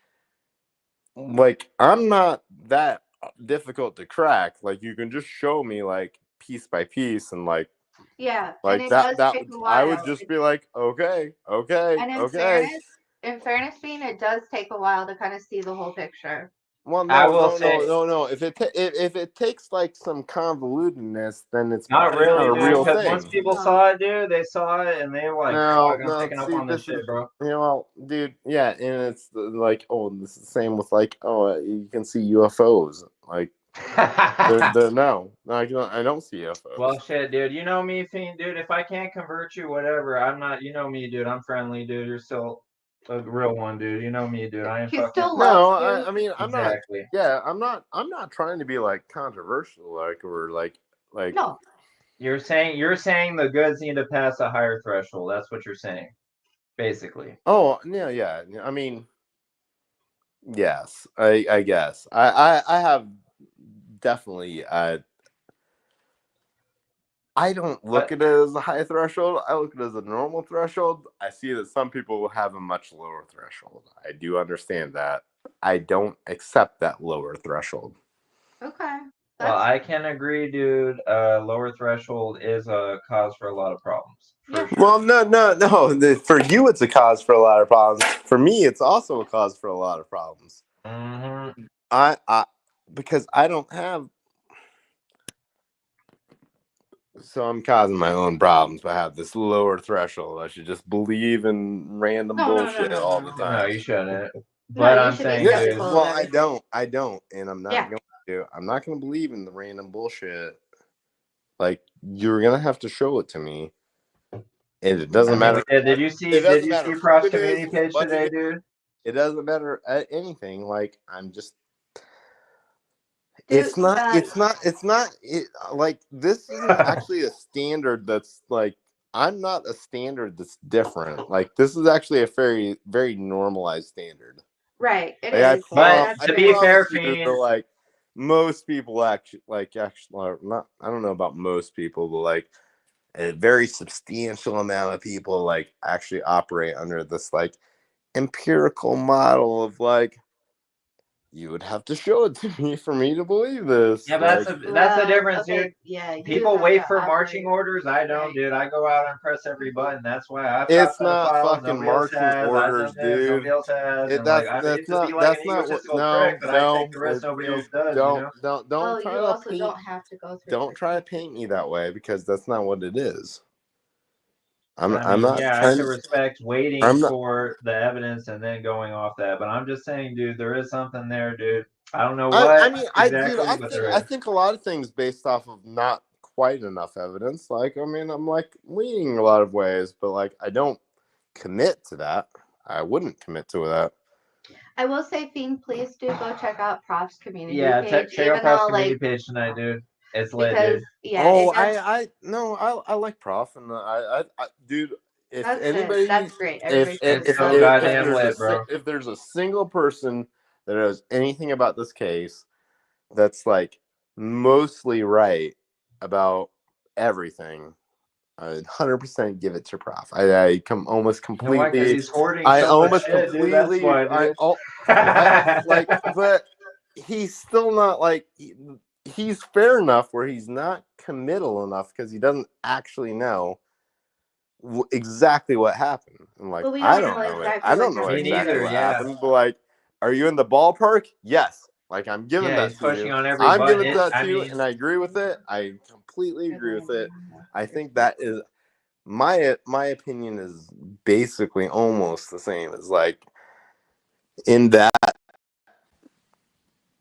I'm not that difficult to crack. Like you can just show me like piece by piece and like yeah, like and that take a I would while. just be like, okay. And in fairness, in fairness, Fiend, it does take a while to kind of see the whole picture. Well, I no, will no, say, no, no, no. If it takes like some convolutedness, then it's not not really, a dude. real Because once thing. people saw it, dude, they saw it and they were like, No, "Dog, I'm no. picking up See, on this this is shit, bro." well, dude. Yeah, and it's like, oh, this is the same with like, oh, you can see UFOs. Like, they're no, I don't see UFOs. Well, shit, dude. You know me, Fiend, dude. If I can't convert you, whatever. I'm not. You know me, dude. I'm friendly, dude. You're still a real one, dude. You know me, dude. I ain't He fucking. still No, loves you. I mean, I'm not. Exactly. Yeah, I'm not trying to be like controversial, like or like. No. You're saying the goods need to pass a higher threshold. That's what you're saying, basically. Oh yeah. I mean, yes. I guess I have definitely. I don't look But at it as a high threshold. I look at it as a normal threshold. I see that some people have a much lower threshold. I do understand that. I don't accept that lower threshold. Okay. well, That's I can agree, dude. Lower threshold is a cause for a lot of problems, for Yeah. sure. Well, no. For you, it's a cause for a lot of problems. For me, it's also a cause for a lot of problems. Mm-hmm. I because I don't have. So I'm causing my own problems by having this lower threshold. I should just believe in random No, no, no, bullshit no, all no, the no. No, time. you shouldn't. No, But you I'm should be saying, Yeah, dude. skeptical of well, everything. I don't, and I'm not Yeah. going to. I'm not going to believe in the random bullshit. Like you're gonna have to show it to me, and it I doesn't mean, we matter. did. Did It you doesn't see matter who Prof's it is, community page what it today, is. dude? It doesn't matter anything. Like I'm just. Dude, It's not. Like this isn't actually a standard. That's like I'm not a standard that's different. Like this is actually a very very normalized standard. right, it Like is. And But that's I to be great. fair, promise you that Fiend, like most people actually not. I don't know about most people, but like a very substantial amount of people like actually operate under this like empirical model of like you would have to show it to me for me to believe this. yeah, Like that's the difference, Okay, dude. yeah, you People have wait to for marching operate. orders. I don't, Right. dude. I go out and press every button. That's why I've got it's not pedophiles. fucking Nobody else marching has. I've done orders, this. Nobody dude. else has. It And like, I that's hate to be not like an that's not what egotistical prick, but I take the risk nobody you else does. You know. don't Well, try you to also paint don't have to go through don't try to paint me that way because that's not what it is. I I'm mean, not yeah, I trying could respect waiting I'm not for the evidence and then going off that, but I'm just saying, dude, there is something there, dude. I don't know what I mean exactly, but there I is. think a lot of things based off of not quite enough evidence. Like I mean I'm like leaning a lot of ways, but like I don't commit to that. I wouldn't commit to that. I will say, Fiend, please do go check out Prof's community Yeah, page, check out even Prof's though, community like, page tonight, dude. It's lit, because, dude. yeah, Oh, it does. I no, I like Prof, and dude, if That's good. anybody, That's great. Everybody should It's so go look if at goddamn it. there's lit, bro. if there's a single person that knows anything about this case, that's like mostly right about everything, I 100% give it to Prof. I come almost You know why? Because completely, he's hoarding I so much almost shit, dude. That's completely, why, dude. but he's still not like he's fair enough where he's not committal enough because he doesn't actually know exactly what happened. I'm like, But we I don't don't know know it. exactly I what don't know Me happened exactly neither. either. what Yeah, happened. But like, are you in the ballpark? Yes. Like I'm giving yeah. that He's to pushing you. on every I'm button. giving that I to you, mean, and I agree with it. I completely agree with it. I think that is my opinion is basically almost the same as like in that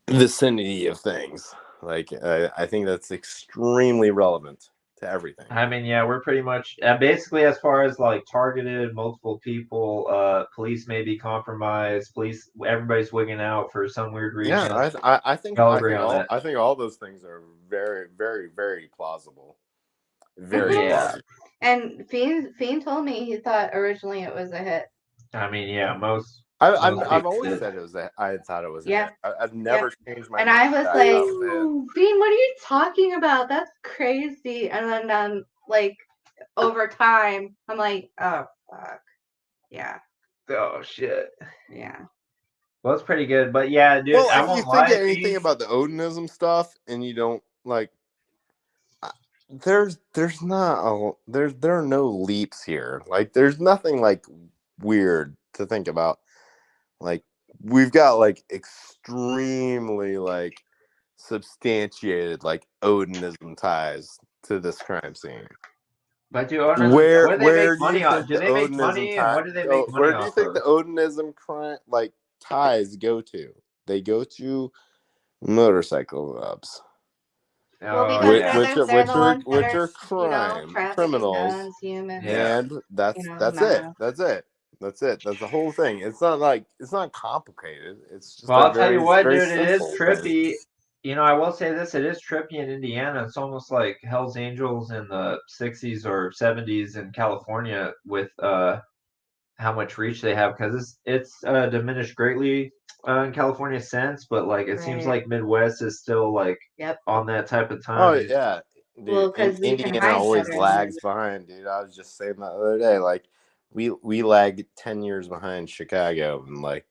vicinity of things. Like I think that's extremely relevant to everything. yeah, we're pretty much basically as far as like targeted multiple people. Police may be compromised. Police, everybody's wigging out for some weird reason. Yeah, Y'all agree on that? I think all those things are very very very plausible. Very Yeah. plausible. And Fiend told me he thought originally it was a hit. I mean, yeah, most I've people always did. said I thought it was a Yeah. hit. I've never changed my And mind. I was I like, thought it was a hit. Fiend, what are you talking about? That's crazy. And then like over time, I'm like, oh fuck. Yeah. Oh shit. Yeah. Well, it's pretty good, but yeah, dude, Well, I if you won't think lie, anything Fiend. about the Odinism stuff and you don't like, there's not there are no leaps here. Like there's nothing like weird to think about. Like, we've got like extremely like substantiated like Odinism ties to this crime scene. But do Odinism, what do they make Where do you money on? think Do the they make Odinism money, and tie? what do they make money Where do you off think the of? Odinism crime like ties go to? They go to motorcycle clubs. Well, Oh because yeah. they're the ones that Which are, are trafficking criminals, guns, humans, Yeah. and that's it. meth. That's it. That's it. That's the whole thing. It's not complicated. It's just Well, a I'll tell you very what, very dude, it is simple thing. trippy. I will say this, it is trippy in Indiana. It's almost like Hell's Angels in the 60s or 70s in California with how much reach they have, because it's diminished greatly in California since, but like it seems Right. like Midwest is still like Yep. on that type of Oh time. yeah, Well, dude. because we can Indiana hide always better than lags behind, dude. I was just saying that the other day. Like, we lag 10 years behind Chicago, and like,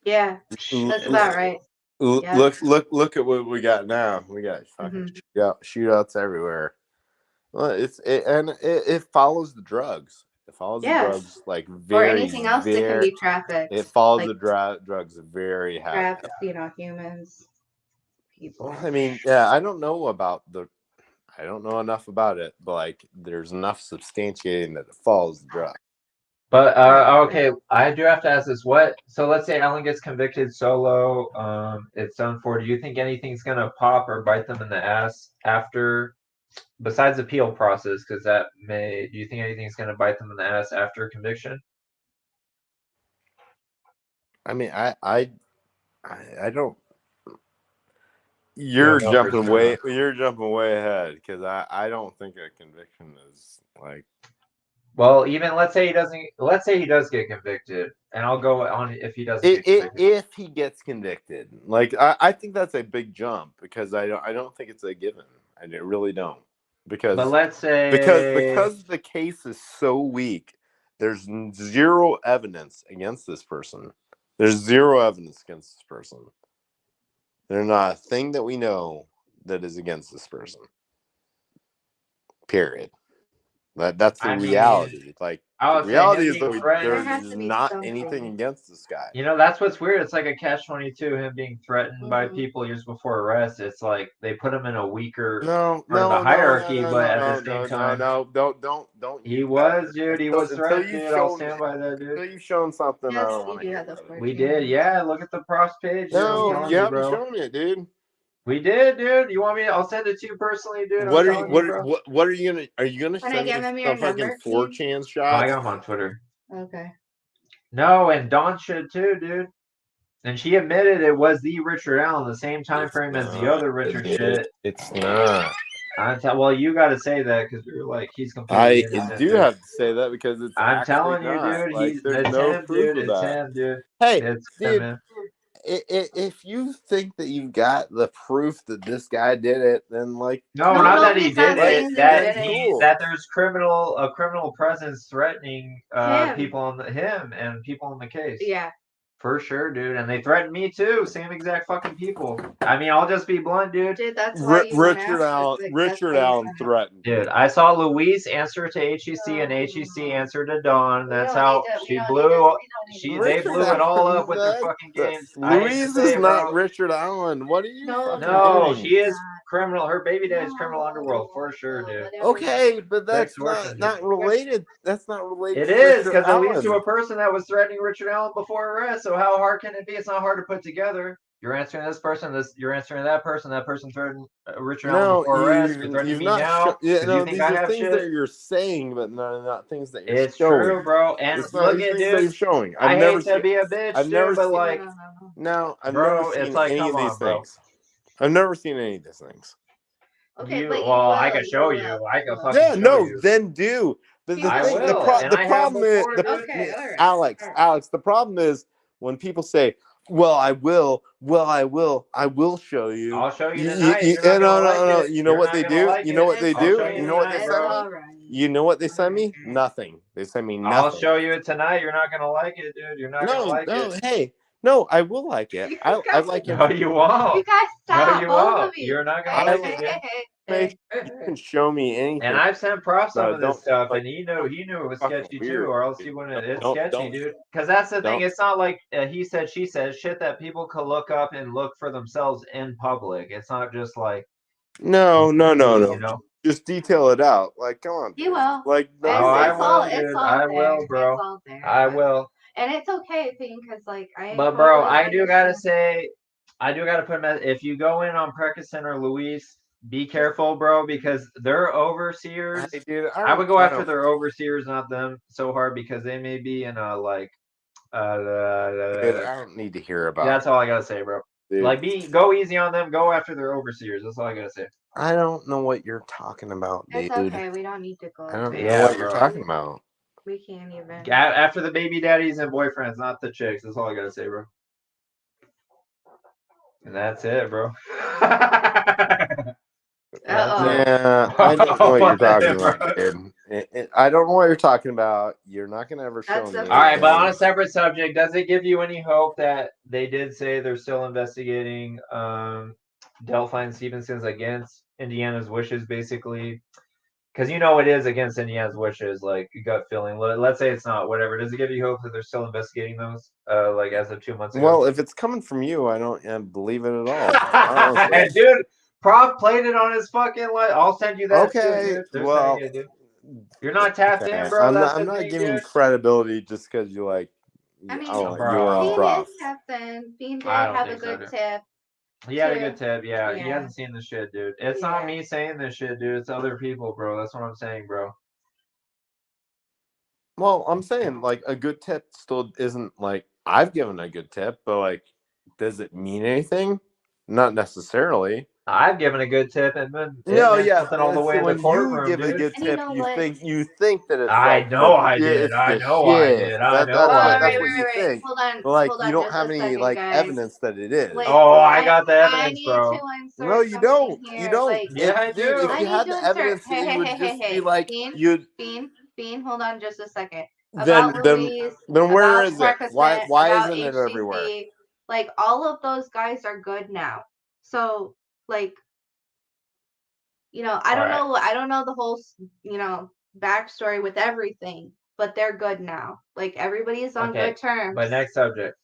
yeah, that's about right. Yeah. look at what we got now. We got fucking shootouts everywhere. Well, it follows the drugs. It follows the drugs like Or very anything else that can be trafficked. It follows like the drugs very heavy. humans, people. I mean, yeah, I don't know enough about it, but like, there's enough substantiating that it follows the drug. But okay, I do have to ask this. So let's say Ellen gets convicted solo, it's done for. Do you think anything's gonna pop or bite them in the ass after, besides appeal process? Because do you think anything's gonna bite them in the ass after conviction? I mean, I don't. You don't know for sure. You're jumping way ahead, because I don't think a conviction is like. Well, even let's say he does get convicted, and I'll go on if he doesn't get convicted. If he gets convicted, like, I think that's a big jump, because I don't think it's a given. I really don't, because But let's say because the case is so weak, there's zero evidence against this person. There's zero evidence against this person. There's not a thing that we know that is against this person. Period. That's the reality. Like, the reality is that there's not anything against this guy. That's what's weird. It's like a catch-22. Him being threatened by people years before arrest. It's like they put him in a weaker part of the hierarchy, but at the same time, don't. He was, dude. He was threatened, dude. I'll stand by that, dude. Until you've shown something, I don't want to hear about it. We did, yeah. Look at the props page. No, you haven't shown it, dude. We did, dude. You want me? I'll send it to you personally, dude. What are you gonna? Are you gonna Can I give send him me your the fucking number, 4chan Oh, shots? I got him on Twitter. Okay. No, and Dawn should too, dude. And she admitted it was the Richard Allen, the same time frame as the other Richard shit. It's not. Well, you got to say that because you're like, he's completely innocent. I do have to say that, because it's. I'm telling you, not. dude. Like, there's It's no him, proof dude. of It's that. him, dude. Hey, it's dude. him. If you think that you've got the proof that this guy did it, then like, no, not that he did it. That there's a criminal presence threatening people him and people in the case. Yeah. For sure, dude. And they threatened me too. Same exact fucking people. I mean, I'll just be blunt, dude. Dude, that's why Richard Allen threatened. Dude, I saw Louise answer to HEC and HEC answer to Dawn. That's how she blew. They blew it all up with their fucking games. Louise is not Richard Allen. What are you? No, she is criminal. Her baby dad is criminal underworld for sure, dude. Okay, but that's not related. That's not related. It is, because it leads to a person that was threatening Richard Allen before arrest. So how hard can it be? It's not hard to put together. You're answering this person. You're answering that person. That person threatened Richard Allen before arrest. You're threatening me now. These are things that you're saying, but not things that you're showing. It's true, bro. And look at things that you're showing. I hate to be a bitch, I've never but seen, like, no, I've bro, never seen it's like, any of these things. I've never seen any of these things. Okay, well, I can show you. I can fucking show you. Then do. But the problem is, Alex, the problem is when people say, "Well, I will show you." I'll show you tonight. No. You know what they do? You know what they do? You know what they send me? You know what they send me? Nothing. They send me nothing. I'll show you it tonight. You're not gonna like it, dude. You're not gonna like it. Hey. No, I will like it. I like it. No, you won't. You guys stop. No, you won't. You're not gonna like it. information. You can show me anything. And I've sent Prof some No, of this don't, stuff, like, and he knew it was fucking sketchy weird, too, or else dude. he wouldn't. It's Don't- sketchy, don't- dude. Because that's the thing. don't- It's not like he said, she said, shit that people could look up and look for themselves in public. It's not just like No. you know. Just detail it out. Like, come on, You dude. will. Like, Oh, no, I will, It's dude. all I there. will, bro. It's all there. I but- will. And it's okay, because like I. But bro, totally I do gotta understand. say, I do gotta put if you go in on Precison or Luis, be careful, bro, because they're overseers. hey, dude, I would go I after don't- their overseers, not them, so hard because they may be in a like. Dude, I don't need to hear about. That's all I gotta say, bro. Dude. Like, go easy on them. Go after their overseers. That's all I gotta say. I don't know what you're talking about, dude. It's okay. We don't need to go. I don't there. know what you're bro. talking about. We can't even. After the baby daddies and boyfriends, not the chicks. That's all I gotta say, bro. And that's it, bro. Yeah, I don't know what you're talking about, dude. I don't know what you're talking about. You're not gonna ever show me. All right, but on a separate subject, does it give you any hope that they did say they're still investigating Delphi and Stevenson's against Indiana's wishes, basically? Because it is against Indiana's wishes, like gut feeling. Let's say it's not, whatever. Does it give you hope that they're still investigating those, like as of 2 months ago? Well, if it's coming from you, I don't believe it at all. And dude, Prof played it on his fucking I'll send you that. Okay, too, dude. well, it, dude. You're not tapped in, bro. I'm not giving you credibility just because you like. I mean, you were on Prof. Bean did have a good tip. He had a good tip, yeah. He Yeah. hasn't seen the shit, dude. It's not me saying this shit, dude. It's other people, bro. That's what I'm saying, bro. Well, I'm saying like a good tip still isn't like I've given a good tip, but like, does it mean anything? Not necessarily. I've given a good tip and then something all the way in the courtroom, you give dude. a good tip, you think that it's. I like, know I did. it's I the know I shit. did. I know That's what you think. Hold on. But like hold you on don't just have a any second, like guys. evidence that it is. Wait, Oh, I got the evidence, I bro. need to insert No, you don't. something here. You don't. Like, Yeah, I do. If I you need had to the insert. evidence, then you would just be like, Bean, hold on just a second. Then About Louise, where about is it? Marcus, Why about isn't it HCC, everywhere? like all of those guys are good now. So like, I don't know the whole, backstory with everything, but they're good now. Like everybody's on good terms. But next subject.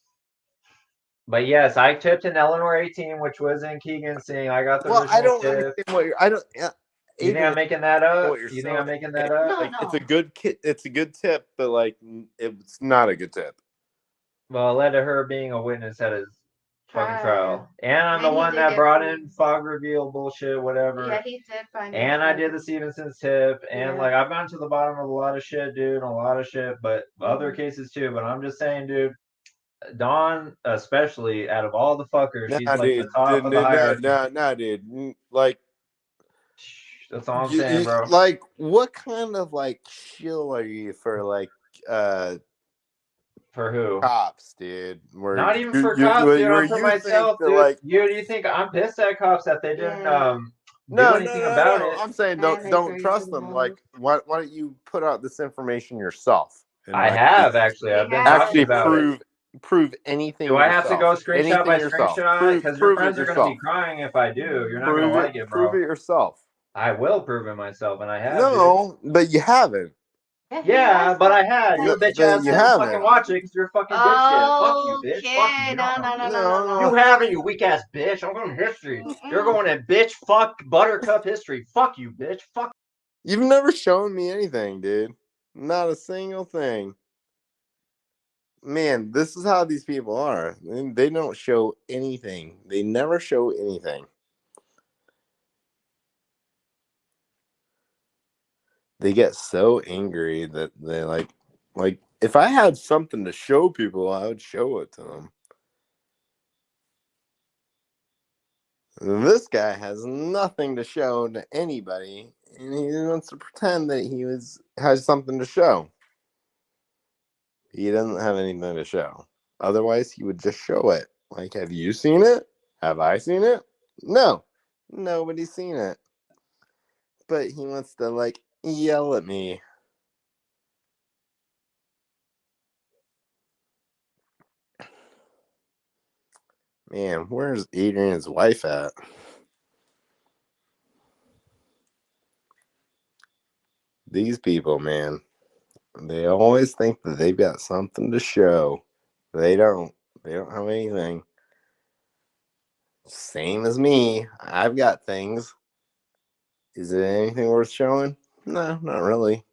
But yes, I tipped an Eleanor 18, which was in Keegan saying I got the original I don't tip. understand what you're. I don't. You think I'm making that up? What you're You think saying. I'm making that up? No, Like, no. it's a good It's a good tip, but like it's not a good tip. Well, it led to her being a witness at his fucking trial. And I'm the And he one did that get brought proof. in fog reveal bullshit, whatever. Yeah, he did find it. And I did the Stevenson's tip. And Yeah. like I've gone to the bottom of a lot of shit, dude, a lot of shit, but other cases too. But I'm just saying, dude, Dawn, especially out of all the fuckers, she's like the top of the hierarchy. No, dude. Like, that's all I'm saying, bro. Like, what kind of like shill are you for like for who? Cops, dude. Not even for cops, dude. I'm for myself, dude. Like, you think I'm pissed at cops that they didn't do anything about it? I'm saying don't trust them. Like, why don't you put out this information yourself? I have actually. I've been actually about prove anything. Do I have to go screenshot by yourself? screenshot? Because your friends are going to be crying if I do. You're not going to like it, bro. Prove it yourself. I will prove it myself, and I have. No, but you haven't. Yeah, but I had. You bitch ass you haven't fucking watch it because you're a fucking bitch. Fuck you, bitch. Fuck you. No. You haven't, you weak ass bitch. I'm going to history. You're going to bitch. Fuck Buttercup history. Fuck you, bitch. Fuck. You've never shown me anything, dude. Not a single thing. Man, this is how these people are. They don't show anything. They never show anything. They get so angry that they like if I had something to show people, I would show it to them. This guy has nothing to show to anybody, and he wants to pretend that he has something to show. He doesn't have anything to show. Otherwise, he would just show it. Like, have you seen it? Have I seen it? No. Nobody's seen it. But he wants to, like, yell at me. Man, where's Adrian's wife at? These people, man, they always think that they've got something to show. They don't. They don't have anything. Same as me. I've got things. Is it anything worth showing? No, not really.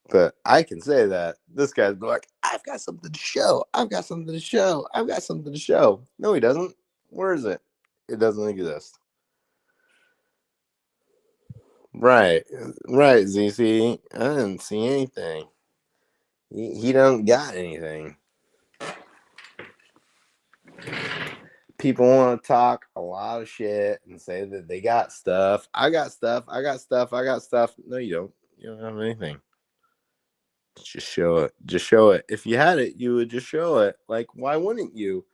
But I can say that this guy's like, I've got something to show. I've got something to show. I've got something to show. No, he doesn't. Where is it? It doesn't exist. Right. Right, ZC. I didn't see anything. He don't got anything. People want to talk a lot of shit and say that they got stuff. I got stuff. I got stuff. I got stuff. No, you don't. You don't have anything. Just show it. Just show it. If you had it, you would just show it. Like, why wouldn't you?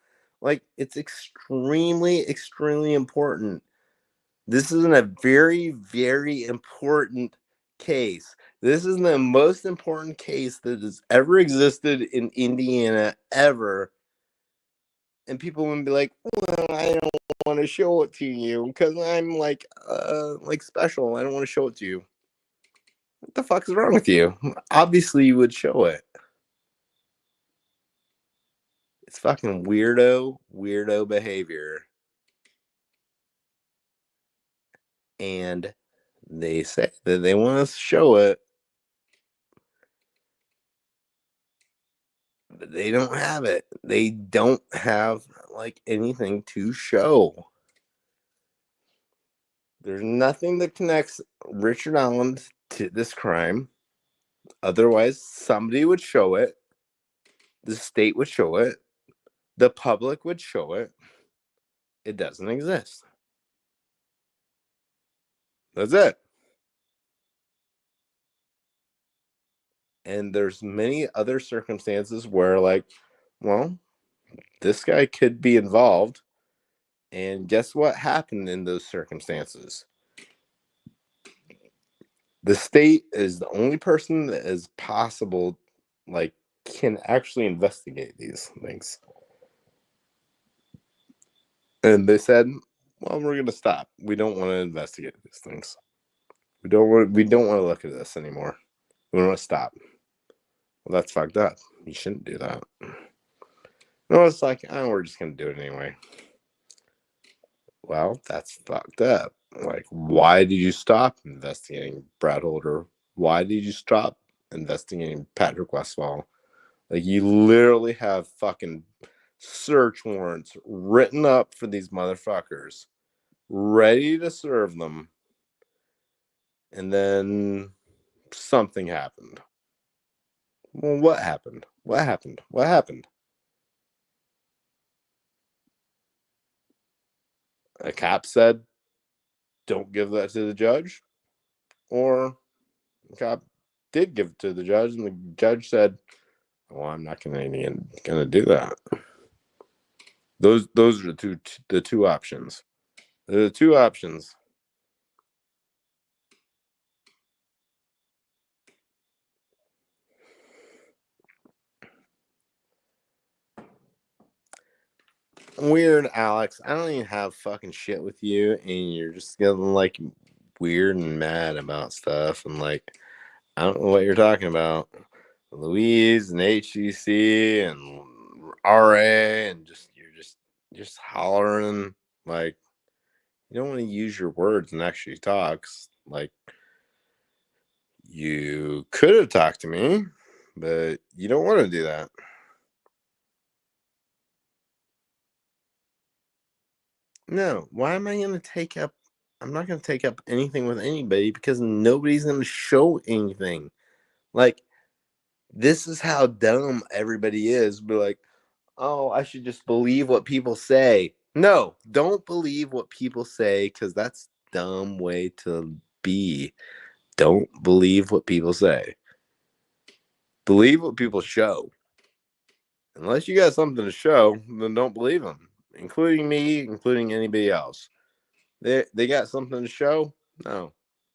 Like, it's extremely, extremely important. This is a very, very important case. This is the most important case that has ever existed in Indiana ever. And people would be like, well, I don't want to show it to you because I'm like special. I don't want to show it to you. What the fuck is wrong with you? Obviously, you would show it. It's fucking weirdo behavior. And they say that they want to show it, but they don't have it. They don't have like anything to show. There's nothing that connects Richard Allen to this crime. Otherwise, somebody would show it. The state would show it. The public would show it. It doesn't exist. That's it. And there's many other circumstances where, like, well, this guy could be involved. And guess what happened in those circumstances? The state is the only person that is possible, like, can actually investigate these things. And they said, well, we're going to stop. We don't want to investigate these things. We don't want to look at this anymore. We want to stop. Well, that's fucked up. You shouldn't do that. No, it's like, oh, we're just going to do it anyway. Well, that's fucked up. Like, why did you stop investigating Brad Holder? Why did you stop investigating Patrick Westfall? Like, you literally have fucking search warrants written up for these motherfuckers, ready to serve them. And then something happened. Well, what happened? What happened? What happened? A cop said, don't give that to the judge. Or the cop did give it to the judge, and the judge said, well, I'm not gonna do that. Those are the two options. There are the two options. Weird, Alex. I don't even have fucking shit with you, and you're just getting like weird and mad about stuff, and like I don't know what you're talking about. Louise and HCC and RA, and you're just hollering like you don't want to use your words and actually talk. Like you could have talked to me, but you don't want to do that. No, why am I going to take up? I'm not going to take up anything with anybody because nobody's going to show anything. Like, this is how dumb everybody is. Be like, oh, I should just believe what people say. No, don't believe what people say because that's a dumb way to be. Don't believe what people say. Believe what people show. Unless you got something to show, then don't believe them, including me, including anybody else. They got something to show? No,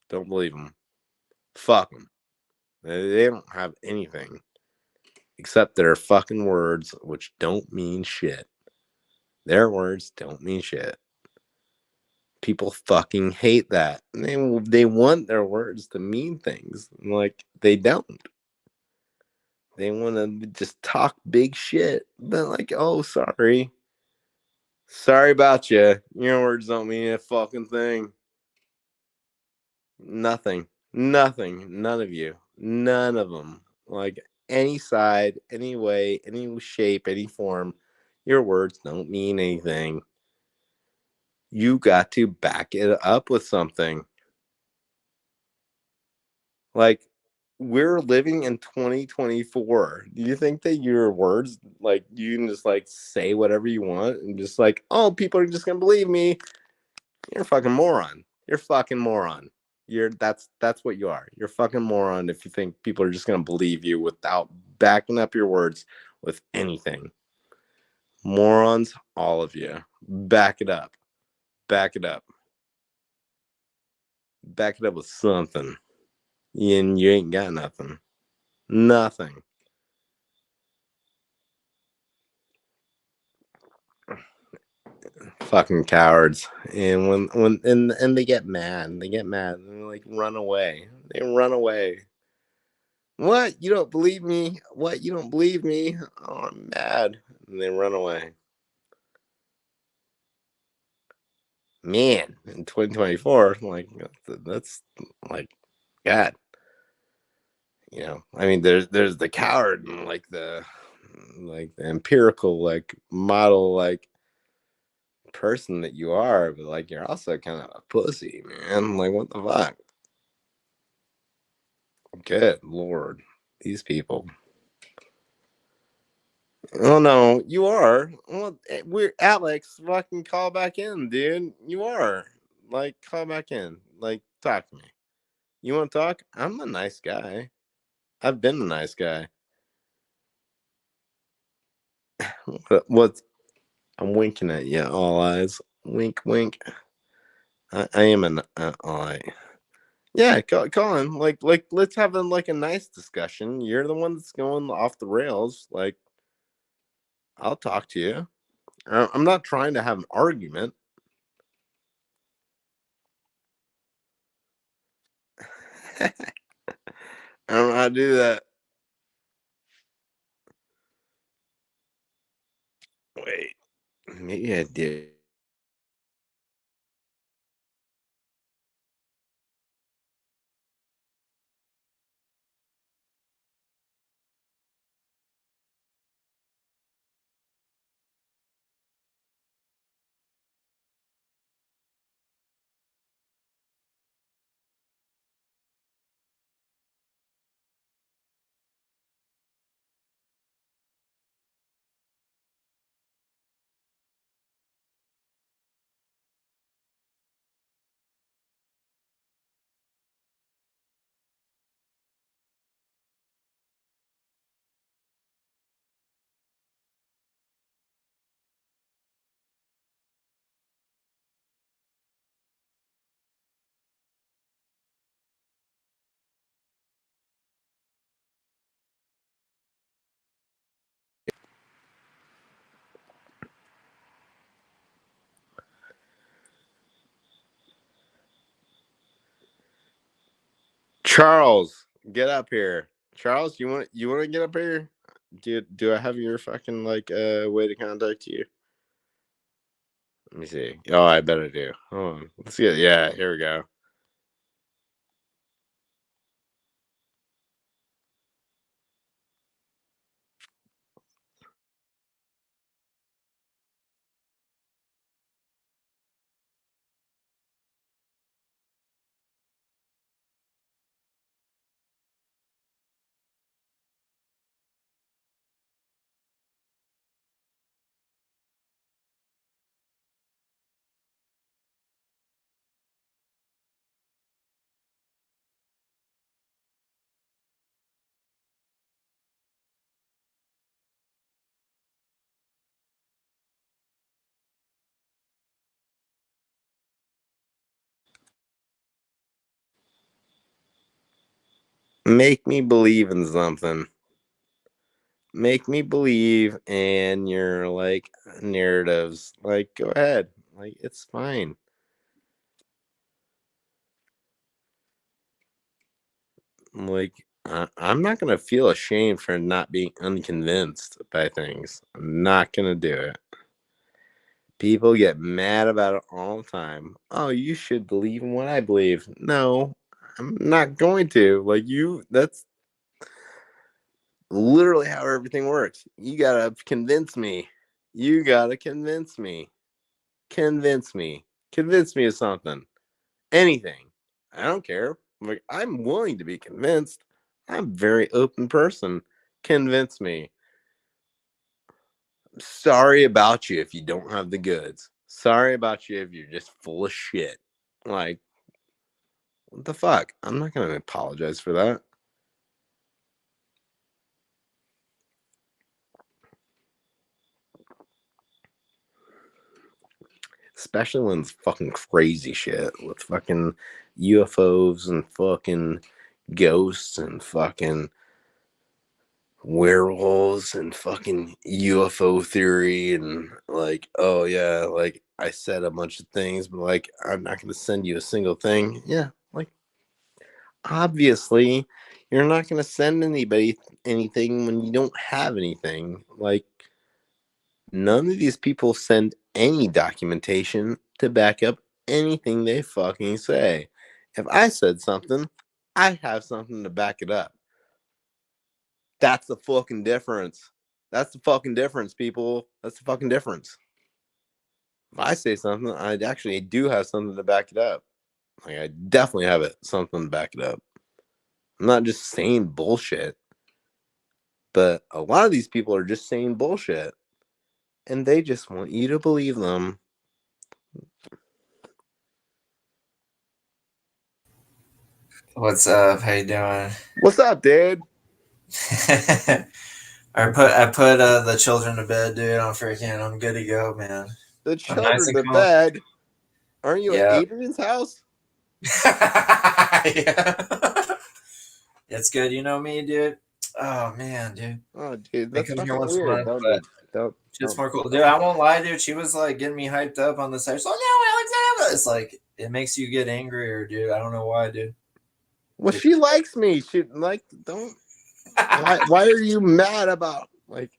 don't believe them. Fuck them. They don't have anything except their fucking words, which don't mean shit. Their words don't mean shit. People fucking hate that. They want their words to mean things. Like, they don't. They want to just talk big shit. But like, oh, sorry. Sorry about you. Your words don't mean a fucking thing. Nothing. Nothing. None of you. None of them. Like, any side, any way, any shape, any form, your words don't mean anything. You got to back it up with something. Like, we're living in 2024. Do you think that your words, like, you can just like say whatever you want and just like, oh, people are just gonna believe me? You're a fucking moron. You're a fucking moron. That's what you are. You're a fucking moron if you think people are just gonna believe you without backing up your words with anything. Morons, all of you. Back it up. Back it up. Back it up with something. And you ain't got nothing. Nothing. Fucking cowards. And when they get mad, and they like run away. They run away. What? You don't believe me? What? You don't believe me? Oh, I'm mad. And they run away. Man, in 2024, like, that's like, God. You know, I mean, there's the coward and like the empirical like model like person that you are, but like you're also kind of a pussy, man. Like, what the fuck? Good Lord, these people. Oh no, you are. Well, we're Alex. Fucking call back in, dude. You are. Like, call back in. Like, talk to me. You want to talk? I'm a nice guy. I've been a nice guy. What? I'm winking at you, all eyes. Wink, wink. I am an all right. Yeah, Colin. Like, let's have like a nice discussion. You're the one that's going off the rails. Like, I'll talk to you. I'm not trying to have an argument. I don't know how to do that. Wait, maybe I did. Charles, get up here. Charles, you want to get up here? Do I have your fucking like way to contact you? Let me see. Oh, I bet I do. Hold on. Let's get. Yeah, here we go. Make me believe in something. Make me believe in your like narratives. Like, go ahead. Like, it's fine. Like, I'm not gonna feel ashamed for not being unconvinced by things. I'm not gonna do it. People get mad about it all the time. Oh, you should believe in what I believe. No, I'm not going to. Like, that's literally how everything works. You gotta convince me. You gotta convince me. Convince me. Convince me of something. Anything. I don't care. Like, I'm willing to be convinced. I'm a very open person. Convince me. Sorry about you if you don't have the goods. Sorry about you if you're just full of shit. Like, what the fuck? I'm not gonna apologize for that. Especially when it's fucking crazy shit with fucking UFOs and fucking ghosts and fucking werewolves and fucking UFO theory and like, oh yeah, like I said a bunch of things, but like I'm not gonna send you a single thing. Yeah, like obviously you're not gonna send anybody anything when you don't have anything. Like none of these people send any documentation to back up anything they fucking say. If I said something, I have something to back it up. That's the fucking difference. That's the fucking difference, people. That's the fucking difference. If I say something, I actually do have something to back it up. Like I definitely have something to back it up. I'm not just saying bullshit. But a lot of these people are just saying bullshit. And they just want you to believe them. What's up? How you doing? What's up, dude? I put the children to bed, dude. I'm good to go, man. The I'm nice children and to calm. bed. Aren't you at Yeah. Adrian's house? Yeah. It's good. You know me, dude. Oh man, dude. Oh, dude, I that's come here fucking once a weird. month, Don't but do. Don't. shit's more cool, dude. I won't lie, dude. She was like getting me hyped up on the side. She's like, "No, Alexander." It's like it makes you get angrier, dude. I don't know why, dude. Well, she likes me. She like don't. Why are you mad about like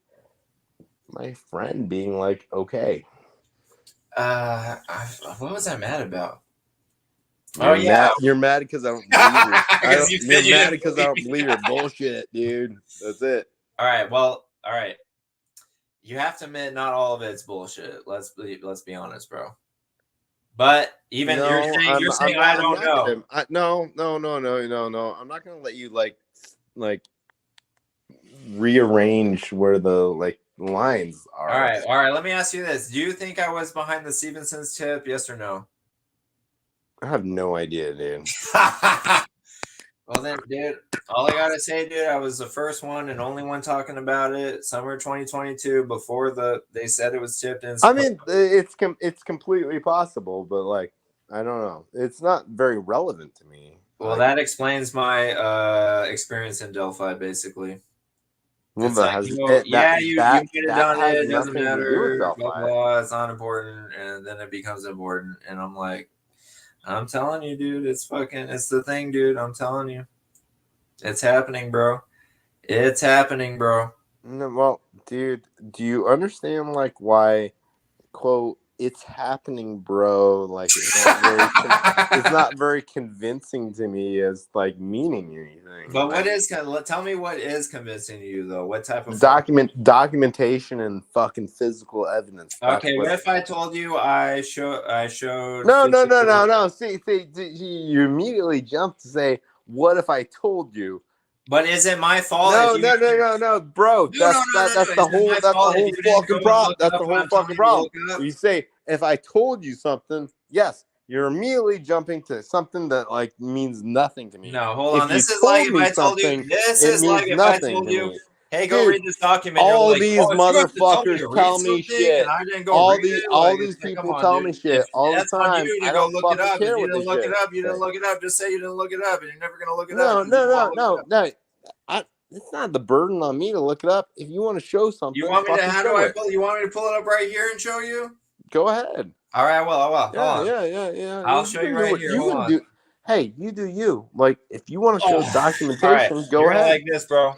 my friend being like okay? What was I mad about? You're mad because I don't believe you. You're mad because I don't believe your bullshit, dude. That's it. All right. Well, all right. You have to admit, not all of it's bullshit. Let's be honest, bro. But even No, you're saying I don't know. No. I'm not gonna let you like rearrange where the lines are. All right. Let me ask you this: do you think I was behind the Stevenson's tip? Yes or no? I have no idea, dude. Well then, dude, all I gotta say, dude, I was the first one and only one talking about it. Summer 2022, before they said it was tipped in. I mean, it's completely possible, but like, I don't know. It's not very relevant to me. Well, like, that explains my experience in Delphi, basically. well, It's like, you might have done it. It doesn't matter. Blah blah. It's not important, and then it becomes important. And I'm like, I'm telling you, dude. It's the thing, dude. I'm telling you, it's happening, bro. It's happening, bro. No, well, dude, do you understand like why, quote, it's happening, bro? Like it's not very convincing to me as like meaning anything. But what is tell me what is convincing you though? What type of documentation and fucking physical evidence? Okay, what if I told you I showed No. See, you immediately jump to say, what if I told you? But is it my fault? No, bro. That's the whole fucking problem. That's the whole fucking problem. You say, if I told you something, yes, you're immediately jumping to something that like means nothing to me. No, hold on. This is like if I told you. This is like if I told you, hey, go read this document. All these motherfuckers tell me shit. All these people tell me shit all the time. I don't fucking care what they look it up. You didn't look it up. Just say you didn't look it up, and you're never gonna look it up. No. It's not the burden on me to look it up. If you want to show something, you want me to? You want me to pull it up right here and show you? Go ahead. All right. Well, yeah. I'll show you right here. hey, you do you. Like, if you want to show All right, documentation, go you're ahead. like this, bro.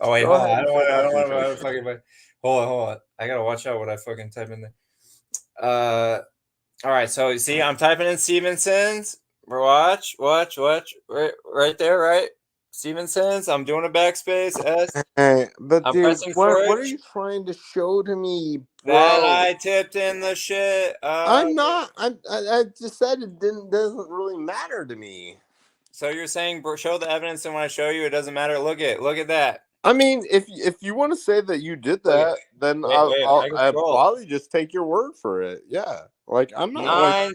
Oh wait, Go hold on. ahead I and don't show want to documentation. fucking. Hold on. I gotta watch out what I fucking type in there. All right. So you see, I'm typing in Stevenson's. Watch. Right there, right? Stevenson's. I'm doing a backspace S. Hey, but I'm dude, pressing what are search. you trying to show to me, That bro? I tipped in the shit. I'm not. I just said it doesn't really matter to me. So you're saying show the evidence, and when I show you, it doesn't matter. Look at that. I mean, if you want to say that you did Look at that, then wait, I can I'll scroll. probably just take your word for it. Yeah, like I'm not like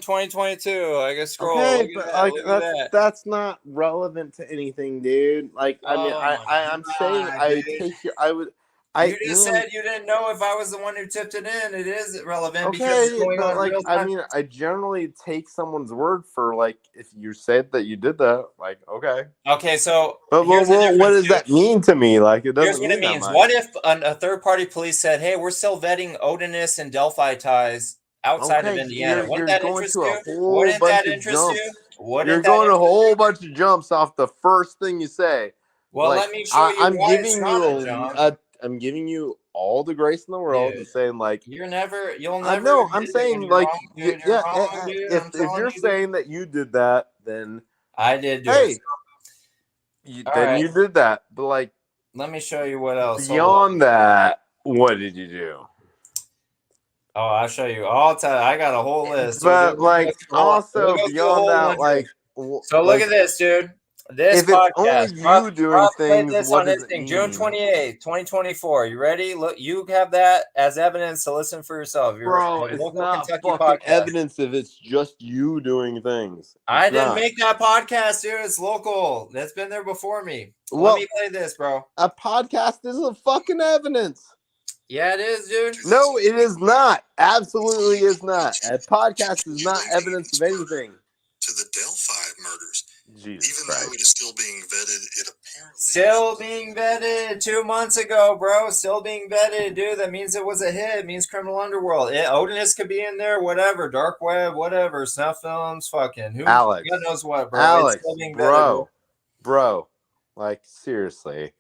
9/7/2022. I can scroll. okay, Look but at that. like Look at that. that's not relevant to anything, dude. Like I mean, Oh my I'm saying God, I dude. take your I would You just said you didn't know if I was the one who tipped it in. It is relevant because okay, it's going but on like real I time. mean, I generally take someone's word for like if you said that you did that, like okay. Okay, so But here's the difference. what does that mean to me? Like it Here's doesn't what mean it that means. much. What if a third-party police said, "Hey, we're still vetting Odinist and Delphi ties outside of Indiana"? Wouldn't You're that going interest to a you? whole Wouldn't bunch that of interest you? jumps. Wouldn't You're that going a interest whole you? bunch of jumps off the first thing you say. Well, Like let me show you I'm why it's giving not a you jump. I'm giving you all the grace in the world Dude, and saying like you'll never no, I'm admit it when saying you're like wrong, dude. You're wrong, dude. I'm if telling you're you, dude. saying that you did that, then I did do it. hey, All then right. you did that. But like Let me show you what else. beyond that, what did you do? Oh, I'll show you. I'll tell you. I got a whole list. But like also We'll go through a beyond whole that, 100. like So look like at this, dude. This if it's only podcast. you doing Rob played things, this what on does his it thing, June mean? 28th, 2024. You ready? Look, you have that as evidence to listen for yourself. Bro, it's Local not Kentucky fucking podcast. evidence if it's just you doing things. I didn't make that podcast, dude. It's local. That's been there before me. Let me play this, bro. A podcast isn't fucking evidence. Yeah, it is, dude. No, it is not. Absolutely is not. A podcast is not evidence of anything. To the Delphi murders. Jesus Even Christ. though it is still being vetted, it apparently Still being vetted 2 months ago, bro. Still being vetted, dude. That means it was a hit. It means criminal underworld. Odinist could be in there, whatever. Dark web, whatever. Snuff films, fucking. Who Alex. God knows what, bro. Alex, it's still being bro. vetted, Bro. Like seriously.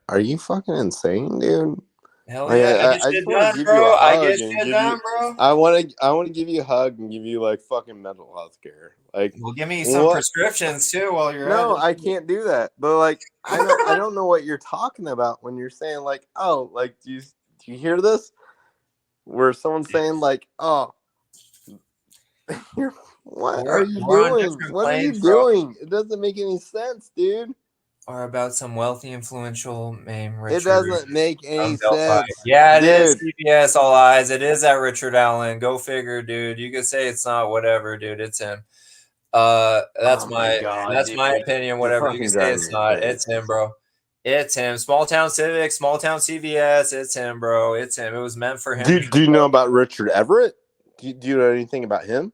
Are you fucking insane, dude? Hell like, yeah. I just want to give you a hug and give you. Bro. I want to give you a hug and give you like fucking mental health care. Like, well, give me some prescriptions too while you're no, at it. I can't do that. But like, I don't know what you're talking about when you're saying like, oh, like, do you hear this? Where someone's saying like, oh, what are you doing? What are you doing? It doesn't make any sense, dude. Or about some wealthy, influential name Richard. It doesn't make any sense. Yeah, it is CBS All Eyes. It is that Richard Allen. Go figure, dude. You can say it's not, whatever, dude. It's him. That's my opinion. Whatever you can say, it's not. It's him, bro. It's him. Small town civics, small town CVS. It's him, bro. It's him. It was meant for him. Do you know about Richard Everett? Do you know anything about him?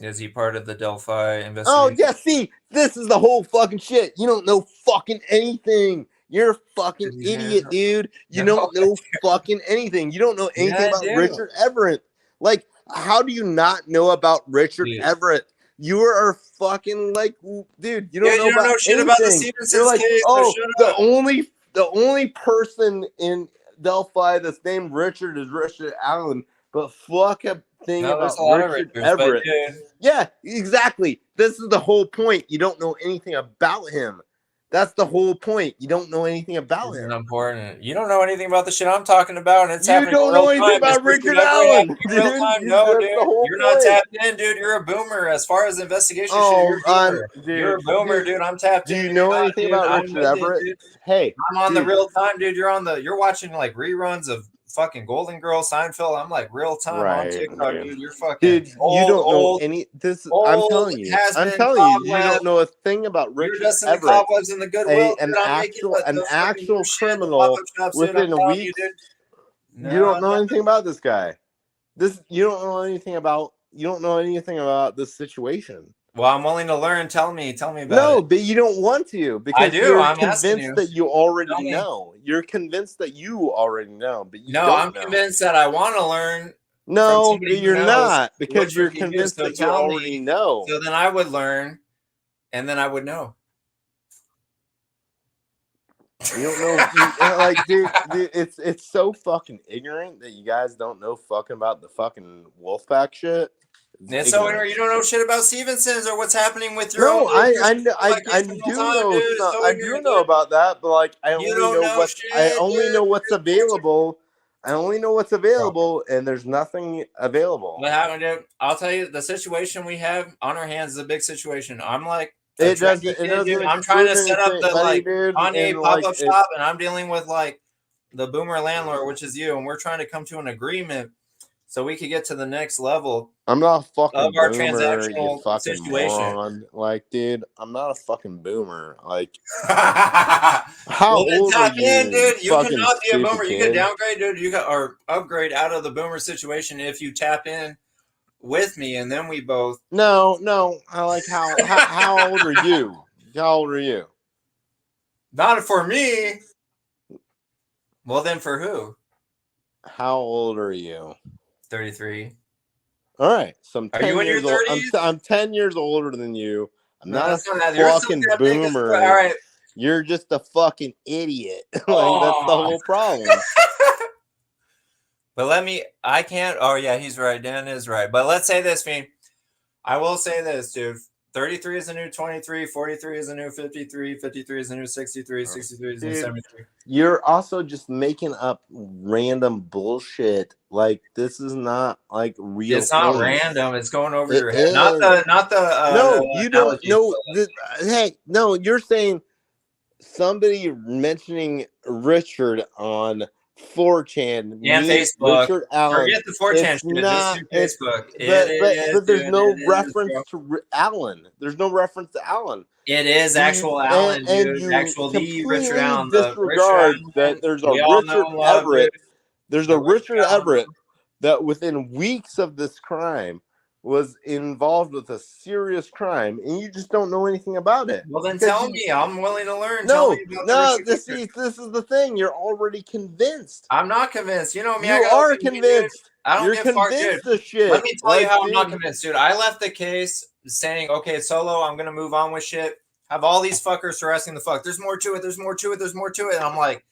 Is he part of the Delphi investigation? Oh, yeah, see, this is the whole fucking shit. You don't know fucking anything. You're a fucking idiot, dude. You don't know fucking anything. You don't know anything about Richard Everett. Like, how do you not know about Richard Everett? You are fucking like, dude, you don't know about shit anything. about the Stevenson's like, case. oh, So the only person in Delphi that's named Richard is Richard Allen. But fuck a thing about Richard Everett. Yeah, exactly. This is the whole point. You don't know anything about him. That's the whole point. You don't know anything about him. Important. You don't know anything about the shit I'm talking about, and it's happening. You don't know anything about Richard Allen, dude. No, dude. You're not tapped in, dude. You're a boomer. As far as investigation shit, you're a boomer, dude. I'm tapped in. Do you know anything about Richard Everett? Hey, I'm on the real time, dude. You're watching like reruns of fucking Golden Girl, Seinfeld. I'm like real time on TikTok, dude. You're fucking you don't know any. I'm telling you, you don't know a thing about Richard Everett. In the Goodwill, an actual criminal within a week. You don't know anything about this guy. You don't know anything about this situation. Well, I'm willing to learn. Tell me about it. No, but you don't want to because I'm convinced that you already know. You're convinced that you already know, but you don't I'm convinced that I want to learn. No, somebody who you're knows, not, because which you're would you do? convinced So that you tell already me. know. So then I would learn, and then I would know. You don't know, like, dude, it's so fucking ignorant that you guys don't know fucking about the fucking Wolfpack shit. It's so ignorant. You don't know shit about Stevenson's or what's happening with your No, own. I the do whole time, know dude. It's some, so I do ignorant, know dude. about that, but like I You only don't know know shit, what's dude. available. I only know what's available, and there's nothing available. What happened, dude? I'll tell you, the situation we have on our hands is a big situation. I'm like It doesn't dude. I'm trying to set up the buddy, like dude, Kanye and pop like up shop, and I'm dealing with like the boomer landlord, which is you, and we're trying to come to an agreement so we could get to the next level. I'm not a fucking of our boomer, you transactional fucking situation. moron. Like, dude, I'm not a fucking boomer. Like, how Well, then old are tap in, you? dude. You Fucking cannot be a stupid boomer. You kid. can downgrade, dude. You can or upgrade out of the boomer situation if you tap in with me, and then we both. No. I like how old are you? How old are you? Not for me. Well, then for who? How old are you? 33. All right, so I'm Are you 10 in your years old. 30s? I'm 10 years older than you. I'm No, not that's a not that. You're still fucking that big. boomer. All right. You're just a fucking idiot. Like, that's the Oh. whole problem. But I can't. Oh, yeah, he's right. Dan is right. But let's say this, Fiend. I will say this, dude. 33 is a new 23. 43 is a new 53. 53 is a new 63. 63 is a new 73. You're also just making up random bullshit. Like, this is not like real. It's not things. random. It's going over It your head. is. Not the. No, you don't analogies, know. but Hey, no, you're saying somebody mentioning Richard on 4chan, and me, Facebook. Richard Allen. Forget the 4chan It's shit. not. Just do Facebook. But there's Dude, no it reference is, to Allen. There's no reference to Allen. It is actual Allen, and dude. you Actual the Richard completely Allen. The Richard disregard Allen that there's a we all know Richard and love, Everett. dude. There's The a Richard Allen. Everett that within weeks of this crime was involved with a serious crime, and you just don't know anything about it. Well, then tell me. I'm willing to learn. No, tell me about this is the thing. You're already convinced. I'm not convinced. You know me. You are convinced. I don't You're get far, dude. convinced of shit. Let me tell you how I'm not dude, convinced, dude. I left the case saying, okay, Solo, I'm gonna move on with shit. Have all these fuckers harassing the fuck. There's more to it. There's more to it. There's more to it. And I'm like,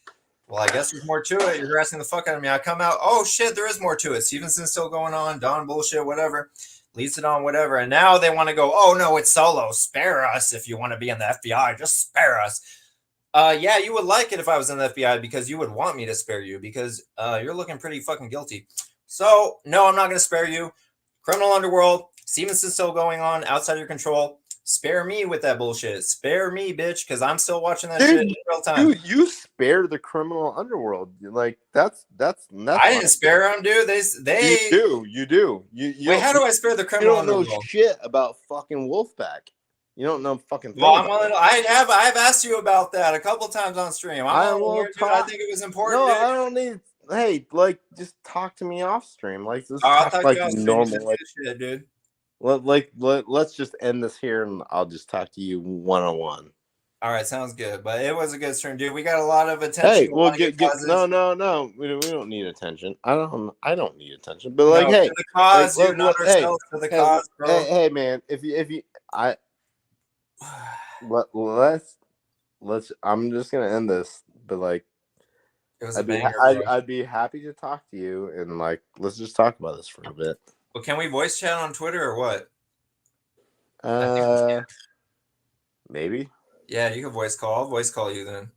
well, I guess there's more to it. You're harassing the fuck out of me. I come out, oh shit, there is more to it. Stevenson's still going on. Don bullshit, whatever. Leads it on, whatever. And now they want to go, oh no, it's Solo. Spare us if you want to be in the FBI. Just spare us. Yeah, you would like it if I was in the FBI because you would want me to spare you because you're looking pretty fucking guilty. So, no, I'm not going to spare you. Criminal underworld, Stevenson's still going on outside your control. Spare me with that bullshit. Spare me, bitch, because I'm still watching that shit in real time. Dude, you spare the criminal underworld. Like, that's I didn't spare them, dude. They You do. Wait, how do I spare the criminal underworld? You don't know shit about fucking Wolfpack. You don't know fucking thing. Well, I've asked you about that a couple times on stream. I think it was important. No, dude. I don't need. Hey, like, just talk to me off stream. Like, this I'll talk talk to you like off stream. normal. Like, shit, dude. Let's just end this here, and I'll just talk to you one-on-one. All right, sounds good. But it was a good stream, dude. We got a lot of attention. Hey, well, no. We don't need attention. I don't need attention. But like, hey, for the cause, for the cause, bro. Hey, man, if you let's. I'm just gonna end this, but like, it was I'd be happy to talk to you, and like, let's just talk about this for a bit. Well, can we voice chat on Twitter or what? Maybe. Yeah, you can voice call. I'll voice call you then.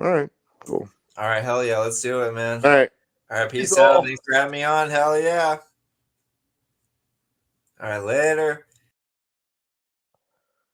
All right, cool. All right, hell yeah, let's do it, man. All right, peace out. Thanks for having me on. Hell yeah. All right, later.